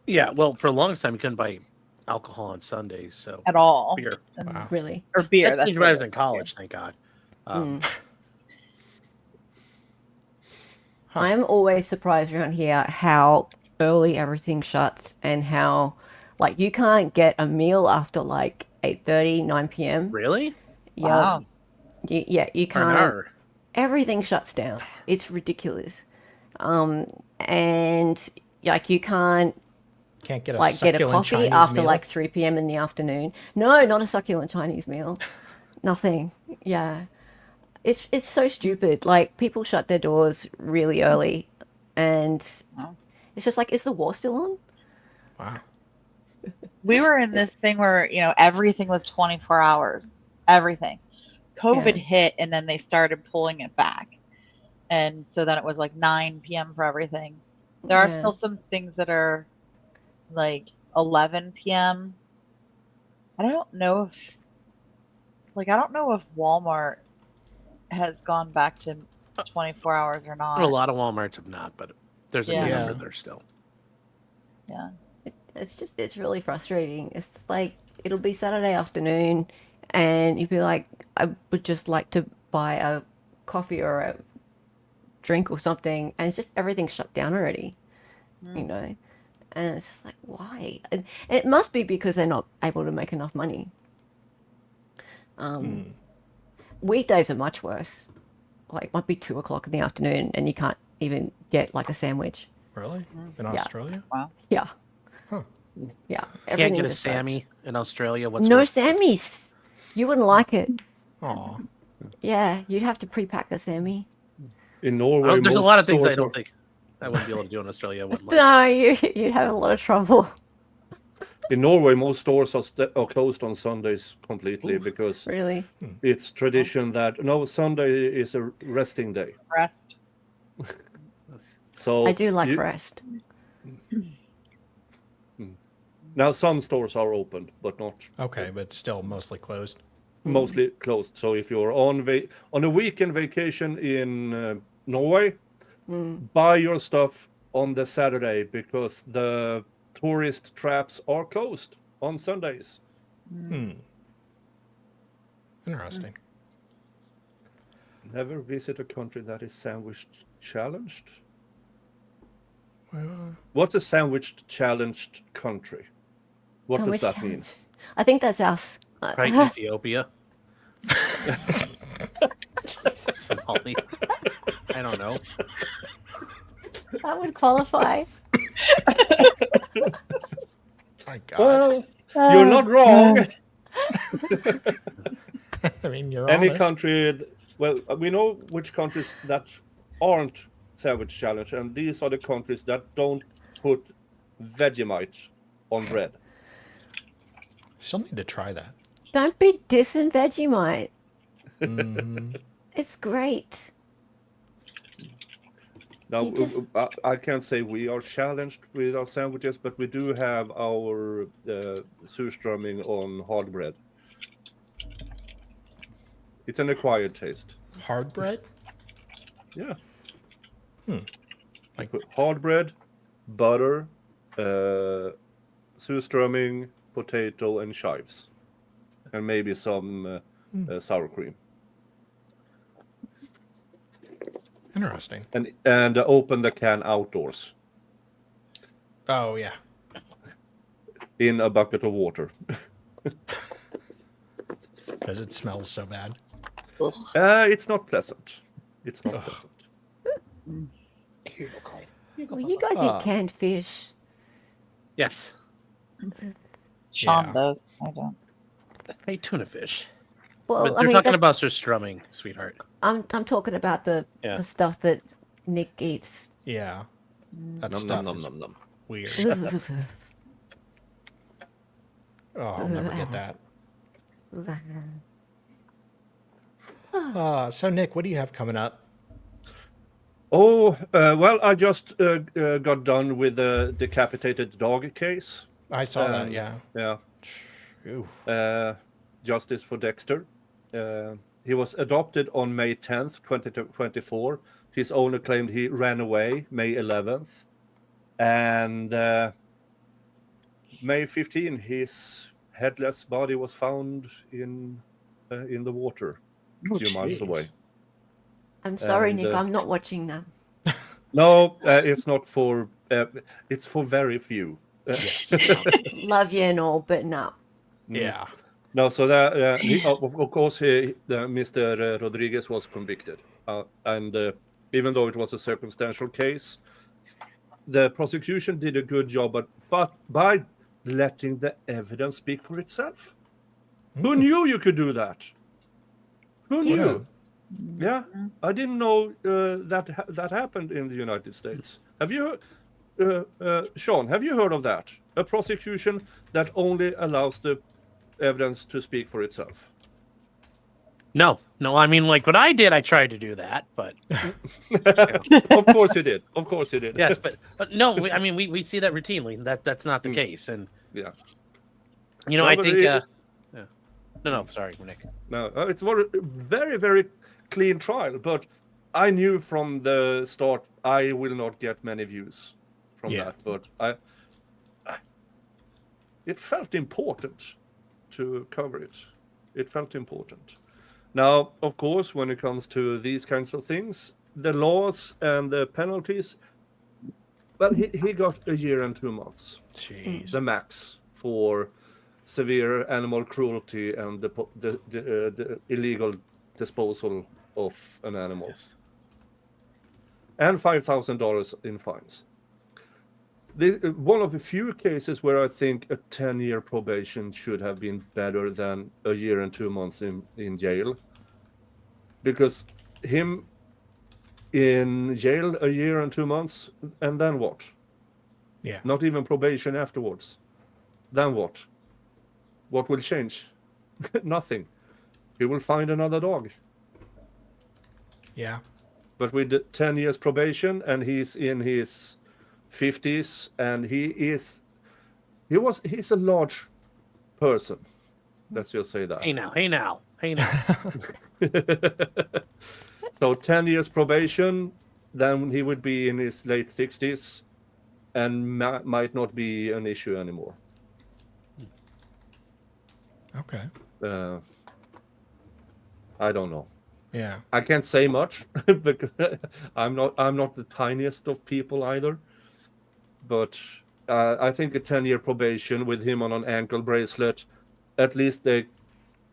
Yeah, well, for a long time, you couldn't buy alcohol on Sundays, so At all. beer. Wow. really. Or beer. That's That's when I what was it in is, college, thank God. I'm always surprised around here how early everything shuts and how like you can't get a meal after like 8:30, 9 p.m. Really? Yeah. Wow. You Or an can't. hour? Everything shuts down. It's ridiculous. And like you can't Can't get a like get a succulent coffee Chinese after meal? like 3 p.m. in the afternoon. No, not a succulent Chinese meal. Nothing. Yeah. It's so stupid. Like people shut their doors really early and Wow. it's just like, is the war still on? Wow. We were in this thing where, everything was 24 hours. Everything. COVID Yeah. hit and then they started pulling it back. And so then it was like 9 p.m. for everything. There are Yeah. still some things that are like 11 p.m. I don't know if Walmart has gone back to 24 hours or not. A lot of Walmarts have not, but there's a good Yeah. number there still. Yeah. It's really frustrating. It's like it'll be Saturday afternoon and you'd be like, I would just like to buy a coffee or a drink or something, and it's just everything's shut down already. You know? And it's just like, why? And it must be because they're not able to make enough money. Weekdays are much worse. Like it might be 2 o'clock in the afternoon and you can't even get like a sandwich. Really? In Yeah. Australia? Wow. Yeah. Huh. Yeah. Can't everything get a just starts- Sammy in Australia. What's No worse? Sammys. You wouldn't like it. Aw. Yeah, you'd have to pre-pack a Sammy. In Norway, There's a most lot of things I stores don't are- think I wouldn't be able to do in Australia. I wouldn't like. No, you'd have a lot of trouble. In Norway, most stores are closed on Sundays completely because Really. it's tradition that Sunday is a resting day. Rest. So I do like you- rest. Now some stores are open, but not Okay, but still mostly closed. mostly closed. So if you're on a weekend vacation in Norway, buy your stuff on the Saturday because the tourist traps are closed on Sundays. Interesting. Never visit a country that is sandwiched challenged. What's a sandwiched challenged country? What does that mean? I think that's us. Right, Ethiopia. Somali. I don't know. That would qualify. My God. Well, you're not wrong. I mean, you're Any honest. country, well, we know which countries that aren't sandwich challenge, and these are the countries that don't put Vegemite on bread. Still need to try that. Don't be dissing Vegemite. It's great. Now, You just- I can't say we are challenged with our sandwiches, but we do have our surströmming on hard bread. It's an acquired taste. Hard bread? Yeah. Like- Put hard bread, butter, surströmming, potato, and chives, and maybe some sour cream. Interesting. And open the can outdoors Oh, yeah. in a bucket of water. Because it smells so bad. Ugh. It's not pleasant. It's not pleasant. Here you go, Clyde. Here you go, Well, you Papa. guys eat canned fish. Yes. Sean Yeah. does. I don't. Hey, tuna fish. Well, But I they're mean, talking that's- about surstrumming, sweetheart. I'm talking about the stuff that Nick eats. Yeah. That Nom, stuff nom, is nom, nom. weird. That's Oh, I'll never get that. So, Nick, what do you have coming up? Oh, well, I just got done with the decapitated dog case. I saw that, yeah. Yeah. Ooh. Justice for Dexter. He was adopted on May 10th, 2024. His owner claimed he ran away May 11th. And May 15th, his headless body was found in the water a few miles away. I'm sorry, And, Nick. I'm not watching them. No, it's not for. It's for very few. Love you and all, but no. Yeah. No, so that of course, Mr. Rodriguez was convicted, and even though it was a circumstantial case, the prosecution did a good job, but by letting the evidence speak for itself. Who knew you could do that? Who Yeah. knew? Yeah, I didn't know that happened in the United States. Have you, Sean? Have you heard of that? A prosecution that only allows the evidence to speak for itself. No. I mean, like what I did, I tried to do that, but Of course you did. Of course you did. yes, but no. I mean, we see that routinely. That's not the case, and Yeah. you know, No, I but think. it- No, sorry, Nick. No, it's very, very clean trial. But I knew from the start I will not get many views from Yeah. that. But it felt important to cover it. It felt important. Now, of course, when it comes to these kinds of things, the laws and the penalties. Well, he got 1 year and 2 months, Jeez. the max for severe animal cruelty and the illegal disposal of an animal, and $5,000 in fines. This one of the few cases where I think a 10-year probation should have been better than 1 year and 2 months in jail, because him in jail 1 year and 2 months, and then what? Yeah. Not even probation afterwards. Then what? What will change? Nothing. He will find another dog. Yeah. But with 10 years probation, and he's in his 50s, and he's a large person. Let's just say that. Hey now. So 10 years probation, then he would be in his late 60s, and might not be an issue anymore. Okay. I don't know. Yeah. I can't say much because I'm not the tiniest of people either. But I think a 10-year probation with him on an ankle bracelet, at least they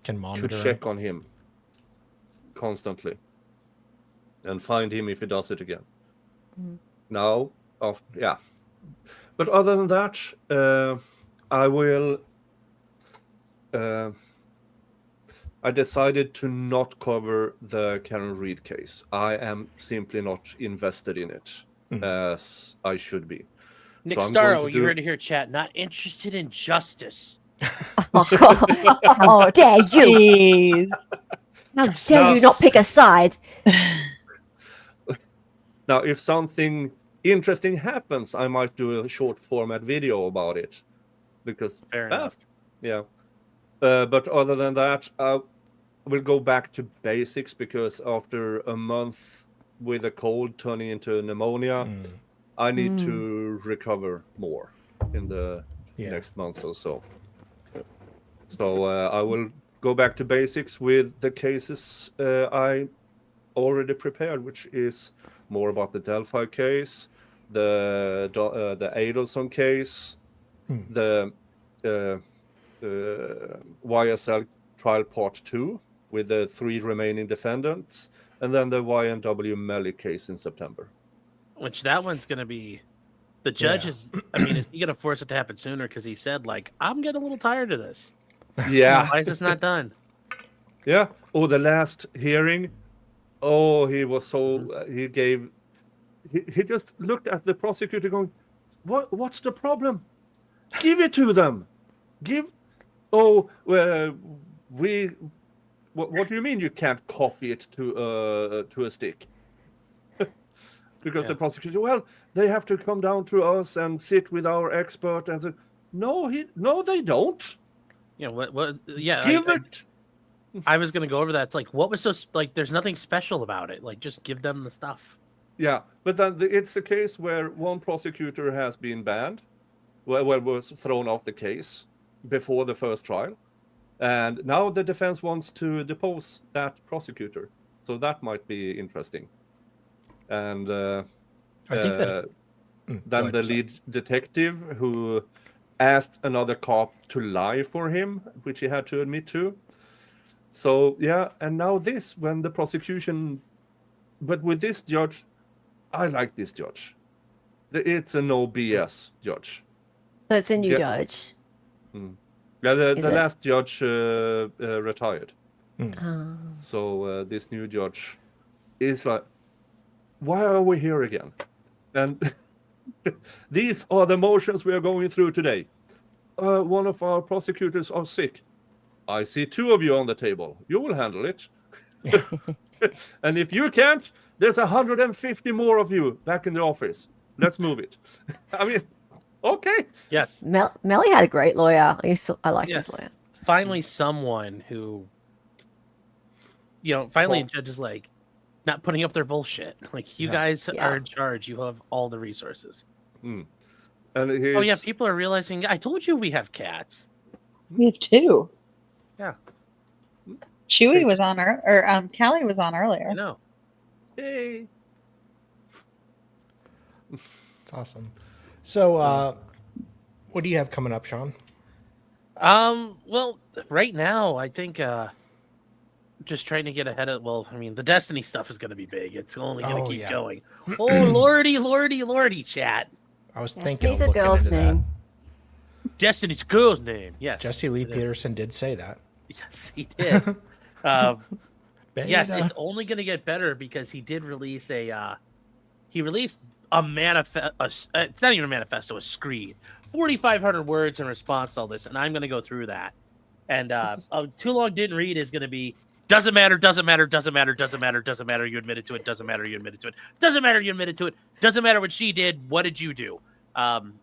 Can monitor. could check on him constantly and find him if he does it again. Now, yeah. But other than that, I will. I decided to not cover the Karen Reed case. I am simply not invested in it as I should be. Nick So I'm going Starro, to you do- heard it here, chat. Not interested in justice. Oh, God. How dare you? Jeez. How dare you not pick a side? Now, if something interesting happens, I might do a short format video about it, because Fair enough. yeah. But other than that, we'll go back to basics, because after a month with a cold turning into pneumonia, I need to recover more in the next month or so. So I will go back to basics with the cases I already prepared, which is more about the Delphi case, the Adelson case, the YSL trial part 2 with the 3 remaining defendants, and then the YNW Melly case in September. Which that one's going to be... The judge is... I mean, is he going to force it to happen sooner? Because he said, like, I'm getting a little tired of this. Yeah. Why is this not done? Yeah. Oh, the last hearing. Oh, he was so... He gave... He just looked at the prosecutor going, what's the problem? Give it to them. Give... Oh, what do you mean you can't copy it to a stick? Because the prosecutor, well, they have to come down to us and sit with our expert and say, no, they don't. You know, what yeah. Give it. I was going to go over that. It's like, what was so... Like, there's nothing special about it. Like, just give them the stuff. Yeah, but then it's a case where one prosecutor has been banned, was thrown off the case before the first trial, and now the defense wants to depose that prosecutor, so that might be interesting. And I think that then the lead detective who asked another cop to lie for him, which he had to admit to. So yeah, and now this, when the prosecution, but with this judge, I like this judge. It's a no BS judge. So it's a new judge. Yeah, the last judge retired. So this new judge is like, why are we here again? And these are the motions we are going through today. One of our prosecutors are sick. I see 2 of you on the table. You will handle it. And if you can't, there's 150 more of you back in the office. Let's move it. I mean, okay. Yes. Melly had a great lawyer. I like Yes. his lawyer. Finally, someone who, finally a judge is like, not putting up their bullshit. Like, you guys are in charge. You have all the resources. And oh, yeah, people are realizing, I told you we have cats. We have 2. Yeah. Chewy was on, or Callie was on earlier. I know. Hey. It's awesome. So, what do you have coming up, Sean? Well, right now, I think just trying to get ahead of, the Destiny stuff is going to be big. It's only going to keep going. Oh, lordy, chat. I was thinking Destiny's of a looking girl's into name. Destiny's girl's name. Yes. Jesse Lee Peterson did say that. Yes, he did. Yes, Beta. it's only going to get better because he did release he released a manifest. It's not even a manifesto, a screed, 4,500 words in response to all this, and I'm going to go through that. And too long didn't read is going to be doesn't matter. You admitted to it. Doesn't matter. You admitted to it. Doesn't matter. You admitted to it. Doesn't matter what she did. What did you do?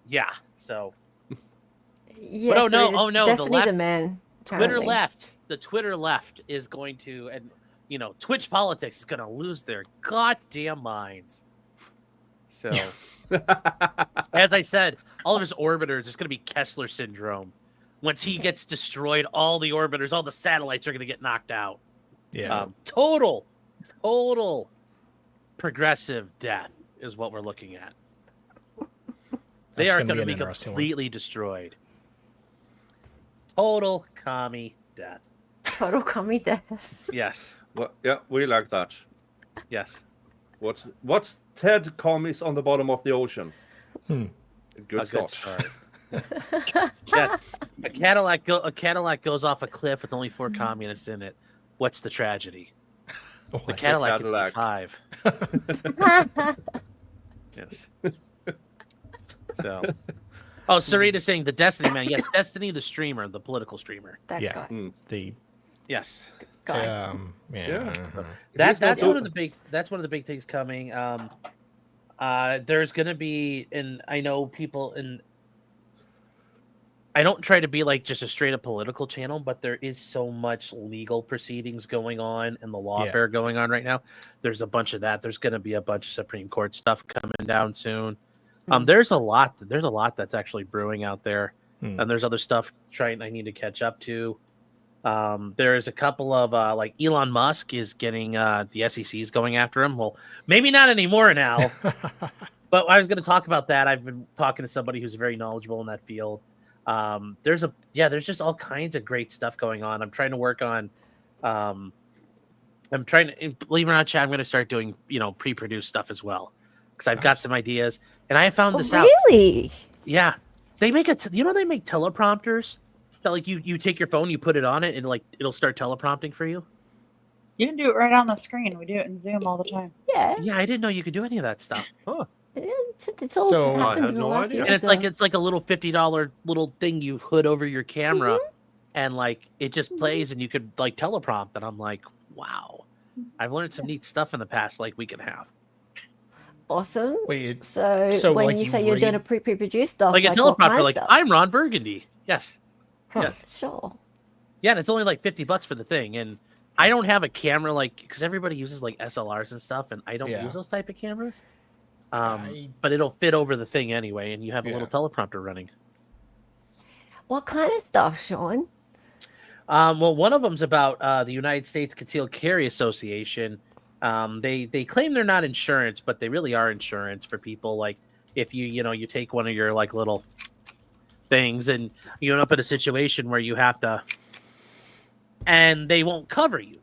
Yeah. So. Yeah. But oh no. Destiny's a man. The Twitter left is going to, and Twitch politics is going to lose their goddamn minds. So, as I said, all of his orbiters is going to be Kessler syndrome. Once he gets destroyed, all the orbiters, all the satellites are going to get knocked out. Yeah. Total progressive death is what we're looking at. They are going to be completely destroyed. Total commie death. Total commie death. Yes. Well, yeah, we like that. Yes. What's Ted commies on the bottom of the ocean? Good start. Yes. A Cadillac goes off a cliff with only 4 communists in it. What's the tragedy? The Cadillac can take 5. Yes. So. Oh, Sarita's saying the Destiny man. Yes, Destiny, the streamer, the political streamer. That guy. The Yes. guy. Yeah. He's not That's one do- of the big things coming. There's gonna be, and I know people, and I don't try to be like just a straight up political channel, but there is so much legal proceedings going on and the lawfare going on right now. There's a bunch of that. There's gonna be a bunch of Supreme Court stuff coming down soon. There's a lot that's actually brewing out there. And there's other stuff I need to catch up to. There's a couple of like Elon Musk is getting the SEC's going after him. Well, maybe not anymore now. But I was going to talk about that. I've been talking to somebody who's very knowledgeable in that field. There's just all kinds of great stuff going on. I'm trying to work on. I'm trying to, believe it or not, Chad, I'm going to start doing pre-produced stuff as well because I've got some ideas, and I found this out. Really? Yeah, they make they make teleprompters that like you take your phone, you put it on it, and like it'll start teleprompting for you. You can do it right on the screen. We do it in Zoom all the time. Yeah. Yeah, I didn't know you could do any of that stuff. Oh, It's all So- happened I had in the no last idea. year And or it's so. like a little $50 little thing you hood over your camera, and like it just plays, and you could like teleprompt. And I'm like, wow, I've learned some neat stuff in the past like week and a half. Awesome. Wait, So, so, when like, you you say you're doing read- a pre-produced stuff, Like a what teleprompter, kind of like stuff? I'm Ron Burgundy. Yes, yes, Sure. yeah. And it's only like $50 for the thing, and I don't have a camera like because everybody uses like SLRs and stuff, and I don't Yeah. use those type of cameras. I- But it'll fit over the thing anyway, and you have a Yeah. little teleprompter running. What kind of stuff, Sean? Well, one of them's about the United States Concealed Carry Association. They claim they're not insurance, but they really are insurance for people. Like if you take one of your like little things and you end up in a situation where you have to, and they won't cover you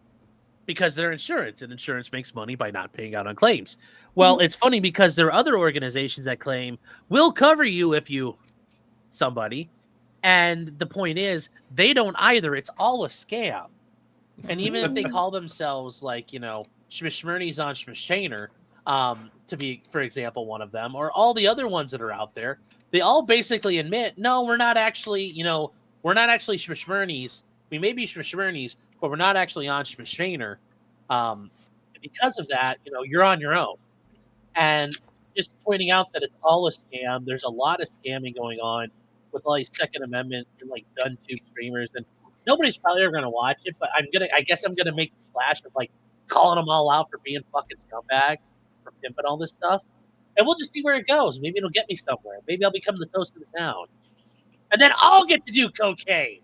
because they're insurance, and insurance makes money by not paying out on claims. Well, it's funny because there are other organizations that claim we'll cover you if you somebody. And the point is, they don't either. It's all a scam. And even if they call themselves like, Schmishmernies on Schmishaner, to be, for example, one of them, or all the other ones that are out there, they all basically admit, no, we're not actually Schmishmernies. We may be Schmishmernies, but we're not actually on Schmishaner. Because of that, you're on your own. And just pointing out that it's all a scam. There's a lot of scamming going on with all these Second Amendment and like gun tube streamers, and nobody's probably ever gonna watch it. But I guess I'm gonna make a splash of like calling them all out for being fucking scumbags, for pimping all this stuff, and we'll just see where it goes. Maybe it'll get me somewhere. Maybe I'll become the toast of the town, and then I'll get to do cocaine.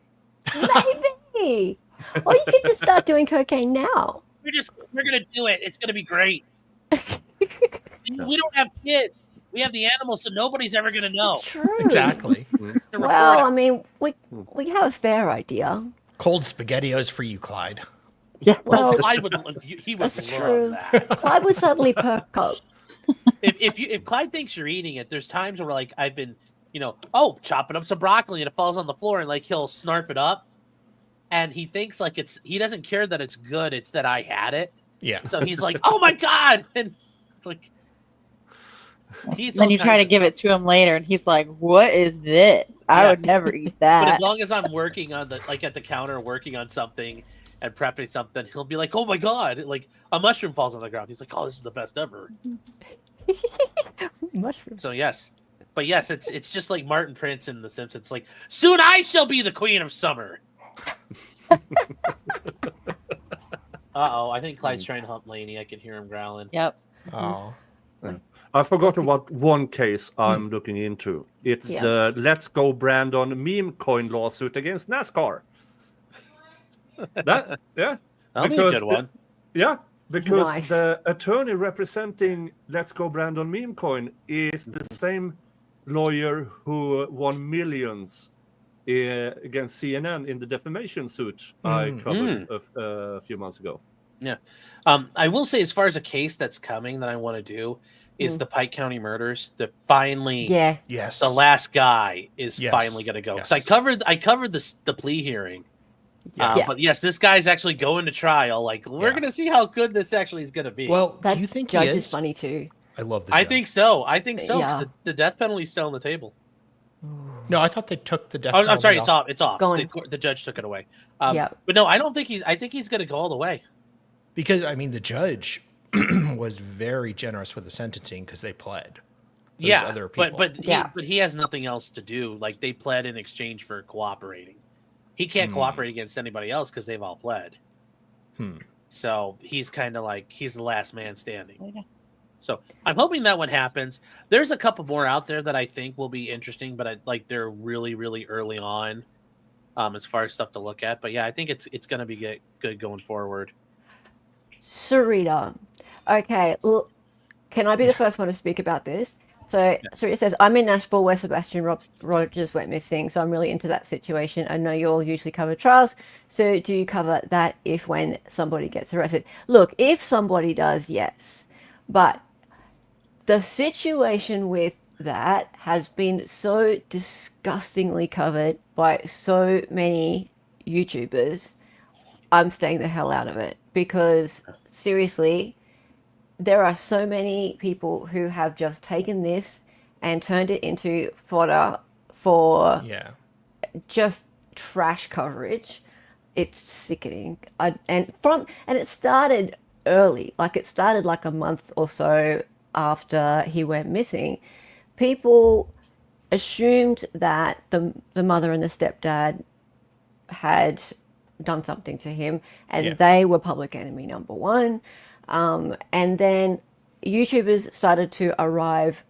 Maybe. Or you could just start doing cocaine now. We're gonna do it. It's gonna be great. We don't have kids. We have the animals, so nobody's ever gonna know. It's true. Exactly. To Well, report I mean, we have a fair idea. Cold SpaghettiOs for you, Clyde. Yeah. Well, Clyde would he would that's love true. that. Clyde would suddenly perk up. If Clyde thinks you're eating it, there's times where like I've been, chopping up some broccoli and it falls on the floor and like he'll snarf it up, and he thinks like he doesn't care that it's good, it's that I had it. Yeah. So he's like, oh my god, and it's like. Then you try to give it to him later, and he's like, "What is this? I Yeah. would never eat But as that." long as I'm working on at the counter, working on something and prepping something, he'll be like, "Oh my god!" Like a mushroom falls on the ground. He's like, "Oh, this is the best ever." Mushrooms. So yes, but yes, it's just like Martin Prince in The Simpsons. Like, soon I shall be the queen of summer. I think Clyde's trying to hump Laney. I can hear him growling. Yep. Oh. I've forgotten what one case I'm looking into. It's Yeah. the Let's Go Brandon meme coin lawsuit against NASCAR. That'll be a because good one. Yeah, because Nice. the attorney representing Let's Go Brandon meme coin is the same lawyer who won millions against CNN in the defamation suit I covered a few months ago. Yeah. I will say, as far as a case that's coming that I want to do, is the Pike County murders. That finally, Yeah. Yes. the last guy is Yes. finally going to go. Because Yes. I covered the plea hearing. Yeah. But yes, this guy's actually going to trial. Like, we're Yeah. going to see how good this actually is going to be. Well, That do you think he judge is? is funny too. I love the I judge. think so. 'Cause Yeah. the death penalty is still on the table. No, I thought they took the death Oh, I'm penalty sorry, off. it's off. Gone. The judge took it away. Yeah. But no, I don't think I think he's going to go all the way. Because, I mean, the judge was very generous with the sentencing because they pled. Those Yeah, other people. but Yeah. he has nothing else to do. Like they pled in exchange for cooperating. He can't cooperate against anybody else because they've all pled. So he's kind of like he's the last man standing. So I'm hoping that one happens. There's a couple more out there that I think will be interesting, but they're really really early on, as far as stuff to look at. But yeah, I think it's going to be good going forward. Sarita. Okay, well, can I be the first one to speak about this? So Sarita says, I'm in Nashville where Sebastian Rogers went missing, so I'm really into that situation. I know you all usually cover trials, so do you cover that if when somebody gets arrested? Look, if somebody does, yes. But the situation with that has been so disgustingly covered by so many YouTubers, I'm staying the hell out of it because seriously, there are so many people who have just taken this and turned it into fodder for Yeah. just trash coverage. It's sickening. And it started early. Like it started like a month or so after he went missing. People assumed that the mother and the stepdad had done something to him and they were public enemy number one. And then YouTubers started to arrive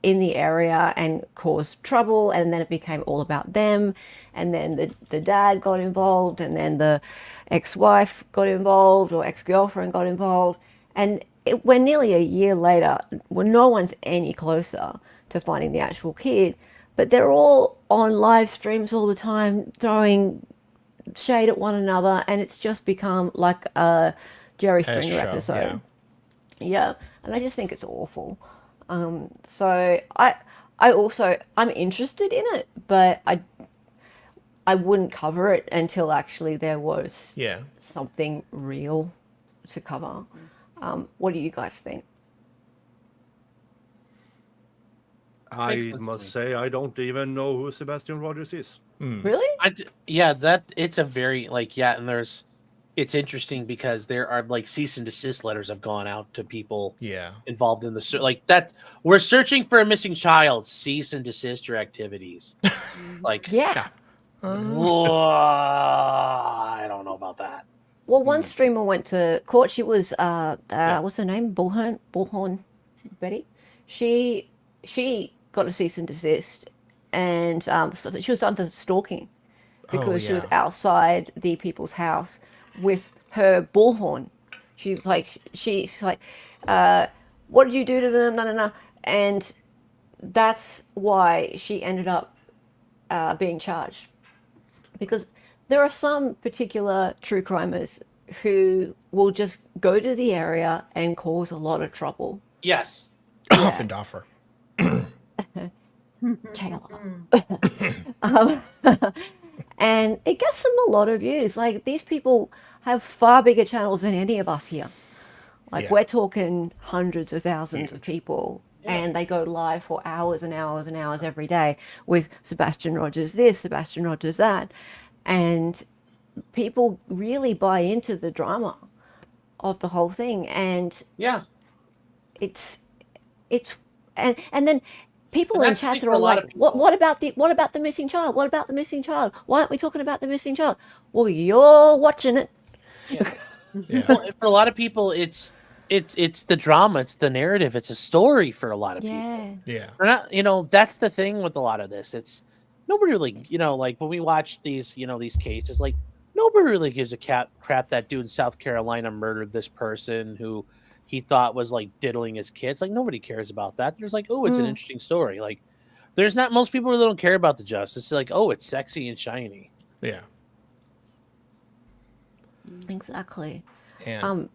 in the area and cause trouble, and then it became all about them, and then the dad got involved, and then the ex-wife got involved or ex-girlfriend got involved, and we're nearly a year later when no one's any closer to finding the actual kid, but they're all on live streams all the time throwing shade at one another, and it's just become like a Jerry Springer show, episode. Yeah, and I just think it's awful. So I'm interested in it, but I wouldn't cover it until actually there was something real to cover. What do you guys think? I must say I don't even know who Sebastian Rogers is. Really? It's a very and it's interesting because there are like cease and desist letters have gone out to people involved in that we're searching for a missing child, cease and desist your activities. Yeah. I don't know about that. Well, one streamer went to court. She was what's her name? Bullhorn Betty. She got a cease and desist, and so she was done for stalking because she was outside the people's house with her bullhorn. She's like, what did you do to them? No. And that's why she ended up being charged. Because there are some particular true crimers who will just go to the area and cause a lot of trouble. Yes. Off and offer. And it gets them a lot of views. Like, these people have far bigger channels than any of us here. Like, we're talking hundreds of thousands of people, and they go live for hours and hours and hours every day with Sebastian Rogers this, Sebastian Rogers that. And people really buy into the drama of the whole thing. And it's and then people in chats are all like, what about the missing child? What about the missing child? Why aren't we talking about the missing child? Well, you're watching it. Well, for a lot of people, it's the drama, it's the narrative, it's a story for a lot of people. Yeah. They're not, that's the thing with a lot of this. It's nobody really, like when we watch these, these cases, like nobody really gives a crap that dude in South Carolina murdered this person who he thought was like diddling his kids. Like nobody cares about that. There's like, oh, it's an interesting story. Like there's not most people really don't care about the justice. It's like, oh, it's sexy and shiny. Yeah. Exactly. And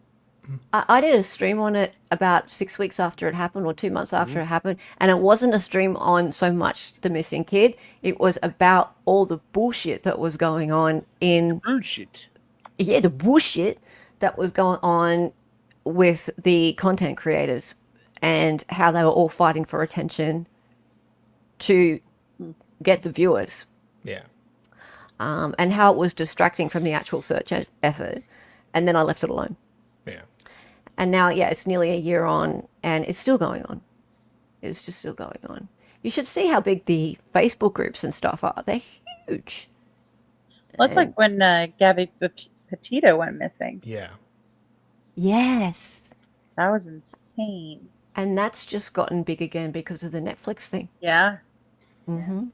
I did a stream on it about 6 weeks after it happened, or 2 months after it happened, and it wasn't a stream on so much the missing kid. It was about all the bullshit that was going on in bullshit. Yeah, the bullshit that was going on with the content creators and how they were all fighting for attention to get the viewers, Yeah. and how it was distracting from the actual search effort. And then I left it alone. Yeah. And now, yeah, it's nearly a year on, and it's still going on. It's just still going on. You should see how big the Facebook groups and stuff are. They're huge. Well, it's like when Gabby Petito went missing. Yeah. Yes. That was insane. And that's just gotten big again because of the Netflix thing. Yeah. Mm-hmm.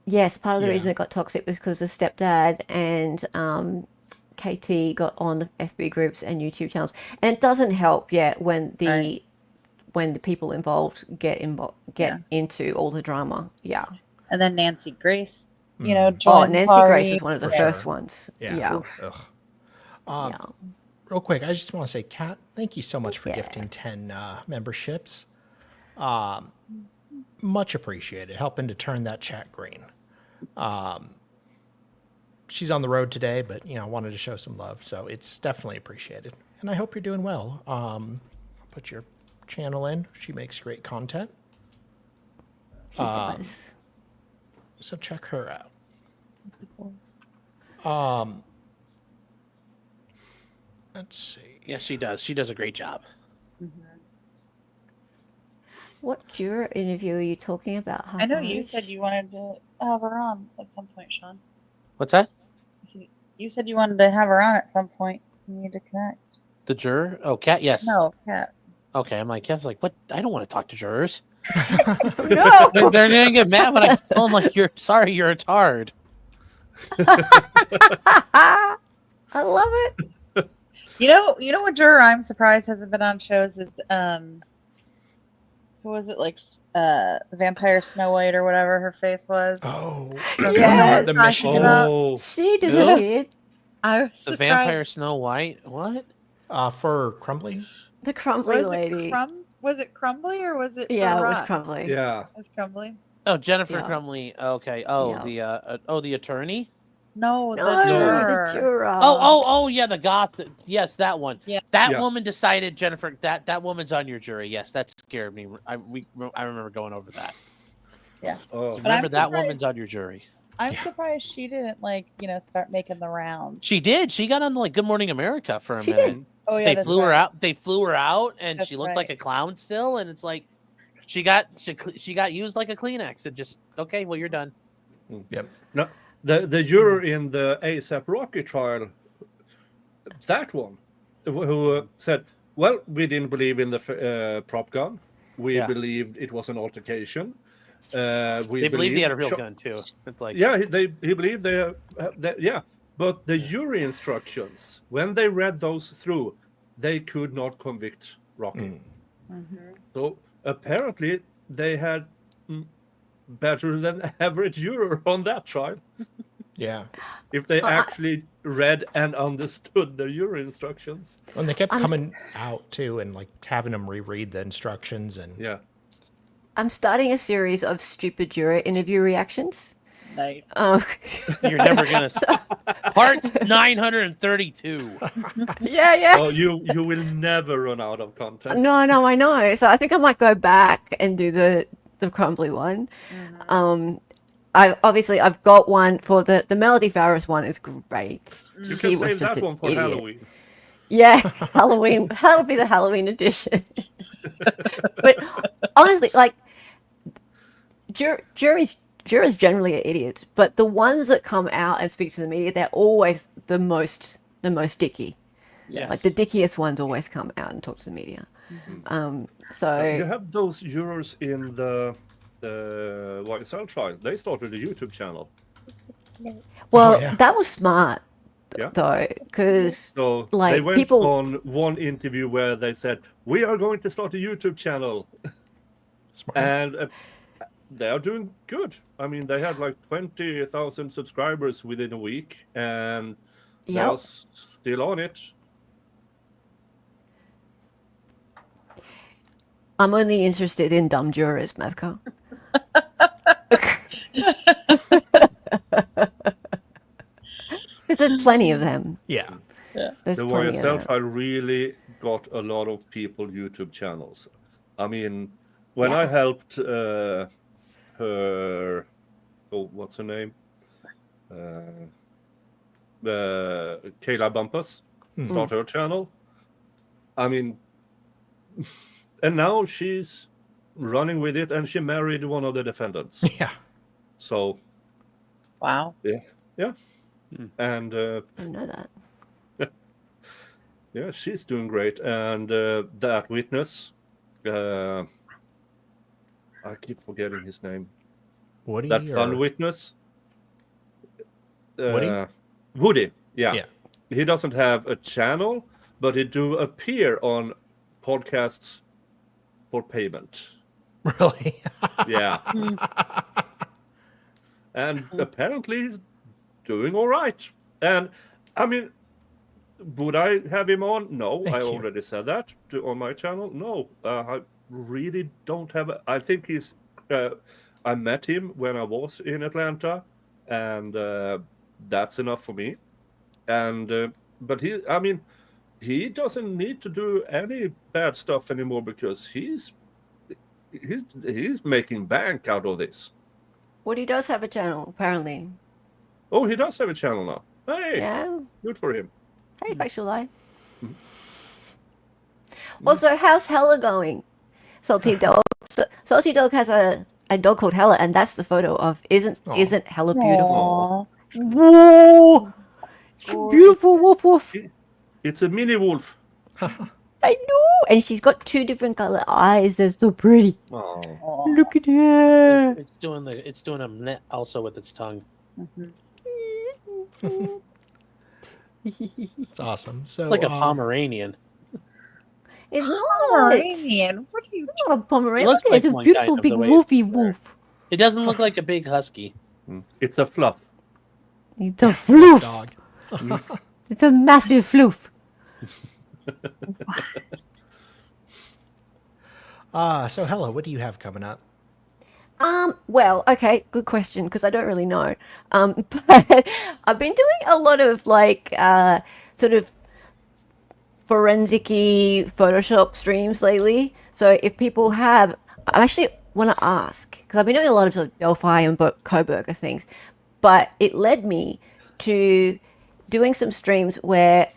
Yes, part of the reason it got toxic was because the stepdad and KT got on the FB groups and YouTube channels, and it doesn't help yet when the people involved get into all the drama. Yeah. And then Nancy Grace, you Mm. know, joined Nancy the Grace party. is one of the For first sure. ones. Yeah. Yeah. Ugh. Yeah. Real quick, I just want to say, Kat, thank you so much for Yeah. gifting 10 memberships. Much appreciated, helping to turn that chat green. She's on the road today, but wanted to show some love, so it's definitely appreciated. And I hope you're doing well. I'll put your channel in. She makes great content, She does. so check her out. Let's see. Yes, she does. She does a great job. What juror interview are you talking about? I know you Harsh? said you wanted to have her on at some point, Sean. What's that? You said you wanted to have her on at some point. You need to connect. The juror? Oh, Cat. Yes. No, Kat. Okay, I'm like, yes. Like, what? I don't want to talk to jurors. No. They're gonna get mad when I tell them like, you're sorry, you're a tard. I love it. You know what juror I'm surprised hasn't been on shows is who was it, like the vampire Snow White or whatever her face was. Oh, Yes. the Talking Michigan. about- Oh, She disappeared. I was The surprised. vampire Snow White. What? For Crumbly. The crumbly Was lady. Was it Crumbly or was it? Yeah, for it was Rock? crumbly. yeah. It was Crumbly. Oh, Jennifer Yeah. Crumley. Okay. Oh, Yeah. the attorney. No, No, the juror. the juror. Oh, yeah, the goth. Yes, that one. Yeah. That Yeah. woman decided, Jennifer. That woman's on your jury. Yes, that scared me. I remember going over that. Oh. So But remember I'm that surprised- woman's on your jury. I'm surprised she didn't start making the rounds. She did. She got on like Good Morning America for a She minute. did. Oh yeah, They that's flew her right. out. They flew her out, and That's she looked right. like a clown still. And it's like she got used like a Kleenex. And just okay. Well, you're done. Yep. No, the juror in the ASAP Rocky trial, that one, who said, "Well, we didn't believe in the prop gun. We Yeah. believed it was an altercation. We They believed he had a real Sho- gun too. It's like Yeah, he believed yeah. But the jury instructions, when they read those through, they could not convict Rocky. Mhm. So apparently they had better than average juror on that trial. Yeah. If they actually read and understood the jury instructions. And they kept I'm- coming out too and like having them reread the instructions and Yeah. I'm starting a series of stupid juror interview reactions. Nice. you're never gonna. Part 932. Yeah. Oh, you will never run out of content. No, I know. So I think I might go back and do the crumbly one. I've got one for the Melody Farris one is great. You She can was save just that an one for idiot. Halloween. Yeah, Halloween. That'll be the Halloween edition. But honestly, like jurors generally are idiots, but the ones that come out and speak to the media, they're always the most dicky. Yes. Like the dickiest ones always come out and talk to the media. So You have those jurors in the YSL trial. They started a YouTube channel. well, yeah. that was smart Yeah. though, because So they Like, went people- on one interview where they said, "We are going to start a YouTube channel," smart. and they are doing good. I mean, they had like 20,000 subscribers within a week, and Yep. they're still on it. I'm only interested in dumb jurors, Mavka. Because there's plenty of them. Yeah. There's The plenty of YSL them. trial really got a lot of people YouTube channels. I mean, when Yeah. I helped her, what's her name? Kayla Bumpus start her channel. I mean, and now she's running with it, and she married one of the defendants. Yeah. So Wow. yeah, and I didn't know that. yeah, she's doing great. And that witness, I keep forgetting his name. Woody. That fun or... witness. Woody? Woody. Yeah. Yeah. He doesn't have a channel, but he do appear on podcasts for payment. Really? Yeah. And apparently he's doing all right. And I mean, would I have him on? No, Thank I you. already said that on my channel. No, I really don't have. I think he's. I met him when I was in Atlanta, and that's enough for me. And but he doesn't need to do any bad stuff anymore because he's making bank out of this. Woody does have a channel, apparently. Oh, he does have a channel now. Hey, Yeah. good for him. Hey, facial eye. Also, how's Hella going? Salty Dog. Salty Dog has a dog called Hella, and that's the photo of isn't Hella beautiful? Whoa! She's beautiful, woof woof. It's a mini wolf. I know, and she's got 2 different color eyes. They're so pretty. Oh. Look at her. It's doing a meh also with its tongue. It's awesome. So It's like a Pomeranian. It's not. Pomeranian. What are you? It's not a Pomeranian. It looks Look at it. like It's a one beautiful kind of big the way woofy it's woof. It doesn't look like a big husky. It's a fluff. It's a floof. dog. It's a massive floof. So Hella, what do you have coming up? Well, okay, good question, because I don't really know. But I've been doing a lot of like sort of forensic-y Photoshop streams lately. So if people have, I actually want to ask, because I've been doing a lot of sort of Delphi and Coburger things, but it led me to doing some streams where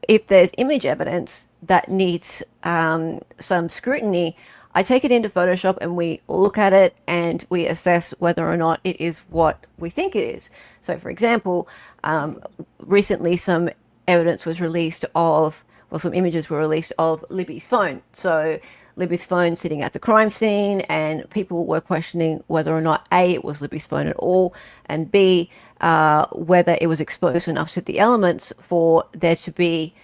if there's image evidence that needs some scrutiny, I take it into Photoshop and we look at it and we assess whether or not it is what we think it is. So, for example, recently some evidence was released of, well, some images were released of Libby's phone. So Libby's phone sitting at the crime scene, and people were questioning whether or not A, it was Libby's phone at all, and B, whether it was exposed enough to the elements for there to be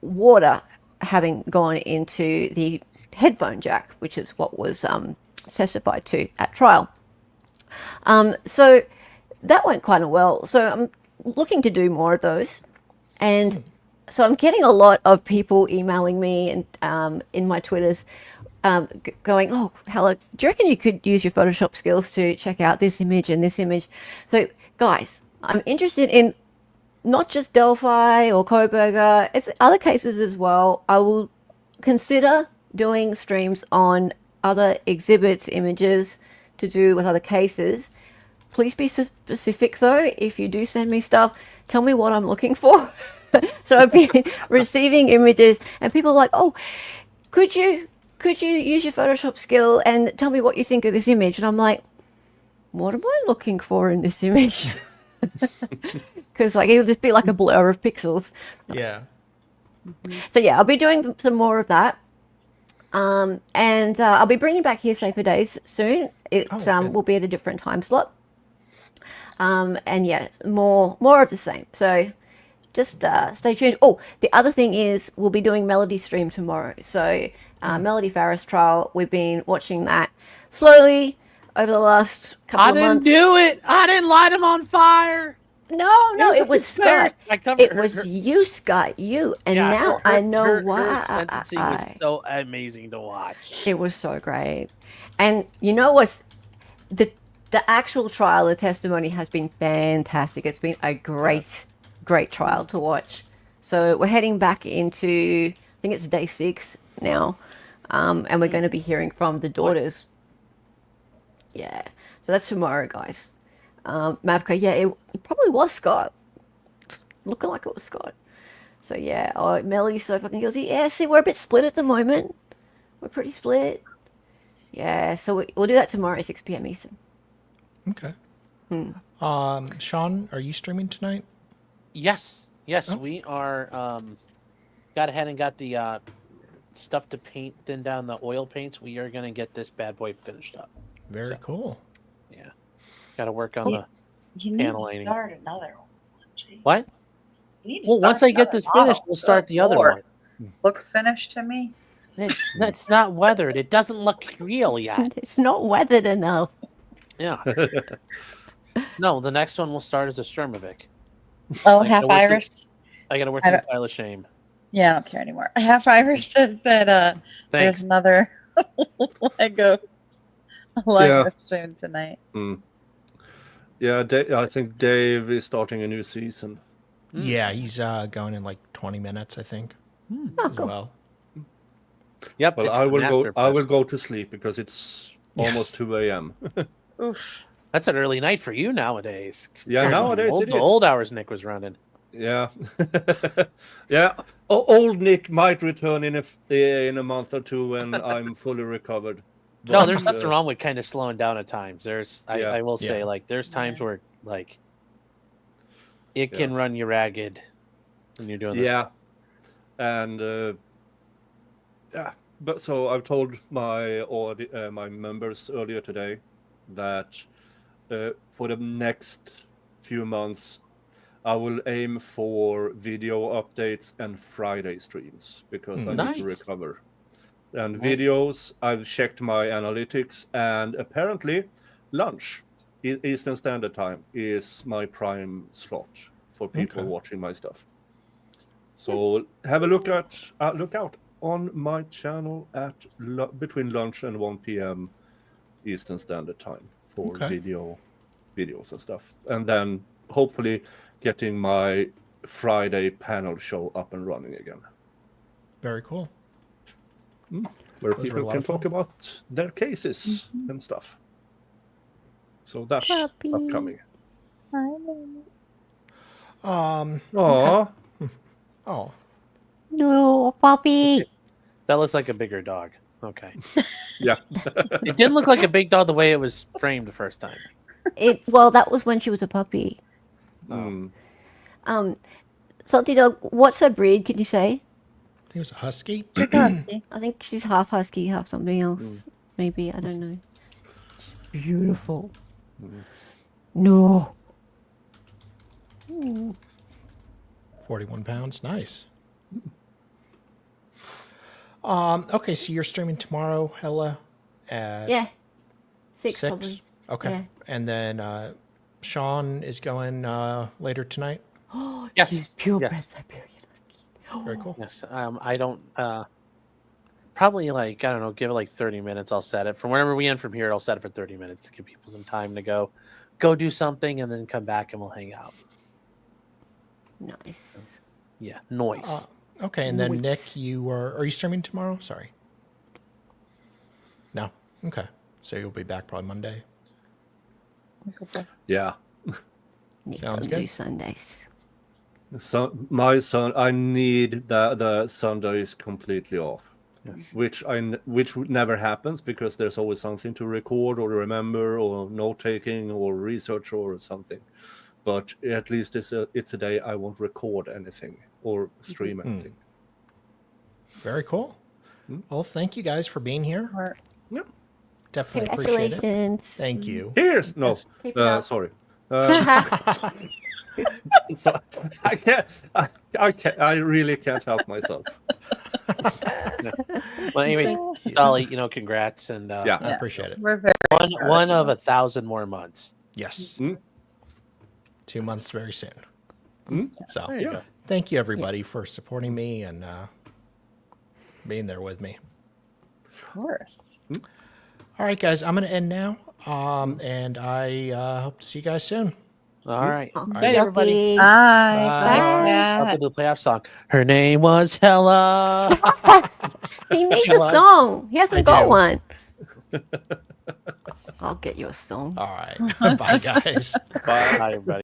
water having gone into the headphone jack, which is what was testified to at trial. So that went quite well. So I'm looking to do more of those. And so I'm getting a lot of people emailing me and in my Twitters going, oh, Hella, do you reckon you could use your Photoshop skills to check out this image and this image? So guys, I'm interested in not just Delphi or Coburger, it's other cases as well. I will consider doing streams on other exhibits, images to do with other cases. Please be specific though. If you do send me stuff, tell me what I'm looking for. So I've been receiving images and people are like, oh, could you use your Photoshop skill and tell me what you think of this image? And I'm like, what am I looking for in this image? Because like it'll just be like a blur of pixels. Yeah. So yeah, I'll be doing some more of that. And I'll be bringing back Hearsay for Days soon. It good. will be at a different time slot. And yeah, more of the same. So just stay tuned. Oh, the other thing is we'll be doing Melody stream tomorrow. So Melody Farris trial, we've been watching that slowly over the last couple of months. I didn't do it. I didn't light him on fire. No, it was Scott. I covered It was you, Scott, you. And Yeah, now I know her why. sentencing was so amazing to watch. It was so great. And you know what's the actual trial, the testimony has been fantastic. It's been a great trial to watch. So we're heading back into, I think it's day 6 now. And we're going to be hearing from the daughters. Yeah, so that's tomorrow, guys. Mavka, yeah, it probably was Scott. It's looking like it was Scott. So yeah, Melly's so fucking guilty. Yeah, see, we're a bit split at the moment. We're pretty split. Yeah, so we'll do that tomorrow at 6 p.m. Eastern. Okay. Sean, are you streaming tonight? Yes, we are. Got ahead and got the stuff to paint, thin down the oil paints. We are going to get this bad boy finished up. Very cool. Yeah, got to work on the You need panel to lighting. start another one. Gee. What? You need to Well, start once I get another this model. finished, we'll start Good the other Lord. one. Looks finished to me. It's not weathered. It doesn't look real yet. It's not weathered enough. Yeah. No, the next one will start as a Sturmovik. Oh, Like, Half I worked it- Iris. I got to work I through the don't- pile of shame. Yeah, I don't care anymore. Half Iris says that Thanks. there's another Lego stream tonight. Yeah, I think Dave is starting a new season. Yeah, he's going in like 20 minutes, I think. Oh, As cool. well. Yep. Well, it's I the will go. Master I will Press. go to sleep because it's almost 2 a.m. Oof. That's an early night for you nowadays. Yeah, nowadays it the is. old hours Nick was running. Yeah, yeah. Old Nick might return in a month or two when I'm fully recovered. No, But, there's nothing wrong with kind of slowing down at times. Yeah. I will say, Yeah. like, there's times Yeah. where, like, it can run you ragged when you're doing this. Yeah, and yeah. But so I've told my my members earlier today that for the next few months, I will aim for video updates and Friday streams because I need to Nice. recover. And Nice. videos, I've checked my analytics, and apparently, lunch, Eastern Standard Time, is my prime slot for people Okay. watching my stuff. So have a look out on my channel at between lunch and 1 p.m. Eastern Standard Time for Okay. videos and stuff, and then hopefully getting my Friday panel show up and running again, Very cool. where Those are a people lot can of fun. talk about their cases and stuff. So that's Puppy. upcoming. Okay. Oh, No, puppy. That looks like a bigger dog. Okay. Yeah. It didn't look like a big dog the way it was framed the first time. Well, that was when she was a puppy. Mm. Salty dog, what's her breed? Can you say? I think it was a husky. I think she's half husky, half something else. Maybe, I don't know. She's beautiful. No. 41 pounds. Nice. Okay, so you're streaming tomorrow, Hella, at Yeah. Six, 6? probably. Okay. Yeah. And then Sean is going later tonight. Yes. She's purebred Yes. Siberian husky. Very cool. Yes. I don't. Probably like, I don't know. Give it like 30 minutes. I'll set it from wherever we end from here. I'll set it for 30 minutes to give people some time to go do something, and then come back and we'll hang out. Nice. Yeah. Noise. Okay, and then Nice. Nick, you are you streaming tomorrow? Sorry. No. Okay. So you'll be back probably Monday. Yeah. Nick Sounds don't good. do Sundays. So my son, I need the Sundays completely off. Yes. Which never happens because there's always something to record or remember or note taking or research or something. But at least it's a day I won't record anything or stream anything. Very cool. Well, thank you guys for being here. Yep. Definitely appreciate it. Congratulations. Thank you. Here's no. Keep it up. Sorry. So I can't. I can't. I really can't help myself. Well, anyways, Dali, congrats, and Yeah. I appreciate it. We're very one of 1,000 more months. Yes. Mm. 2 months very soon. So There you go. thank you everybody for supporting me and being there with me. of course. All right, guys, I'm going to end now. And I hope to see you guys soon. All right. Okie Hey, everybody. dokie. Bye. Bye. Yeah. Welcome to the playoff song. Her name was Hella. He needs She a lied. song. He hasn't I got do. one. I'll get you a song. All right. Bye, guys. Bye. Hi, everybody.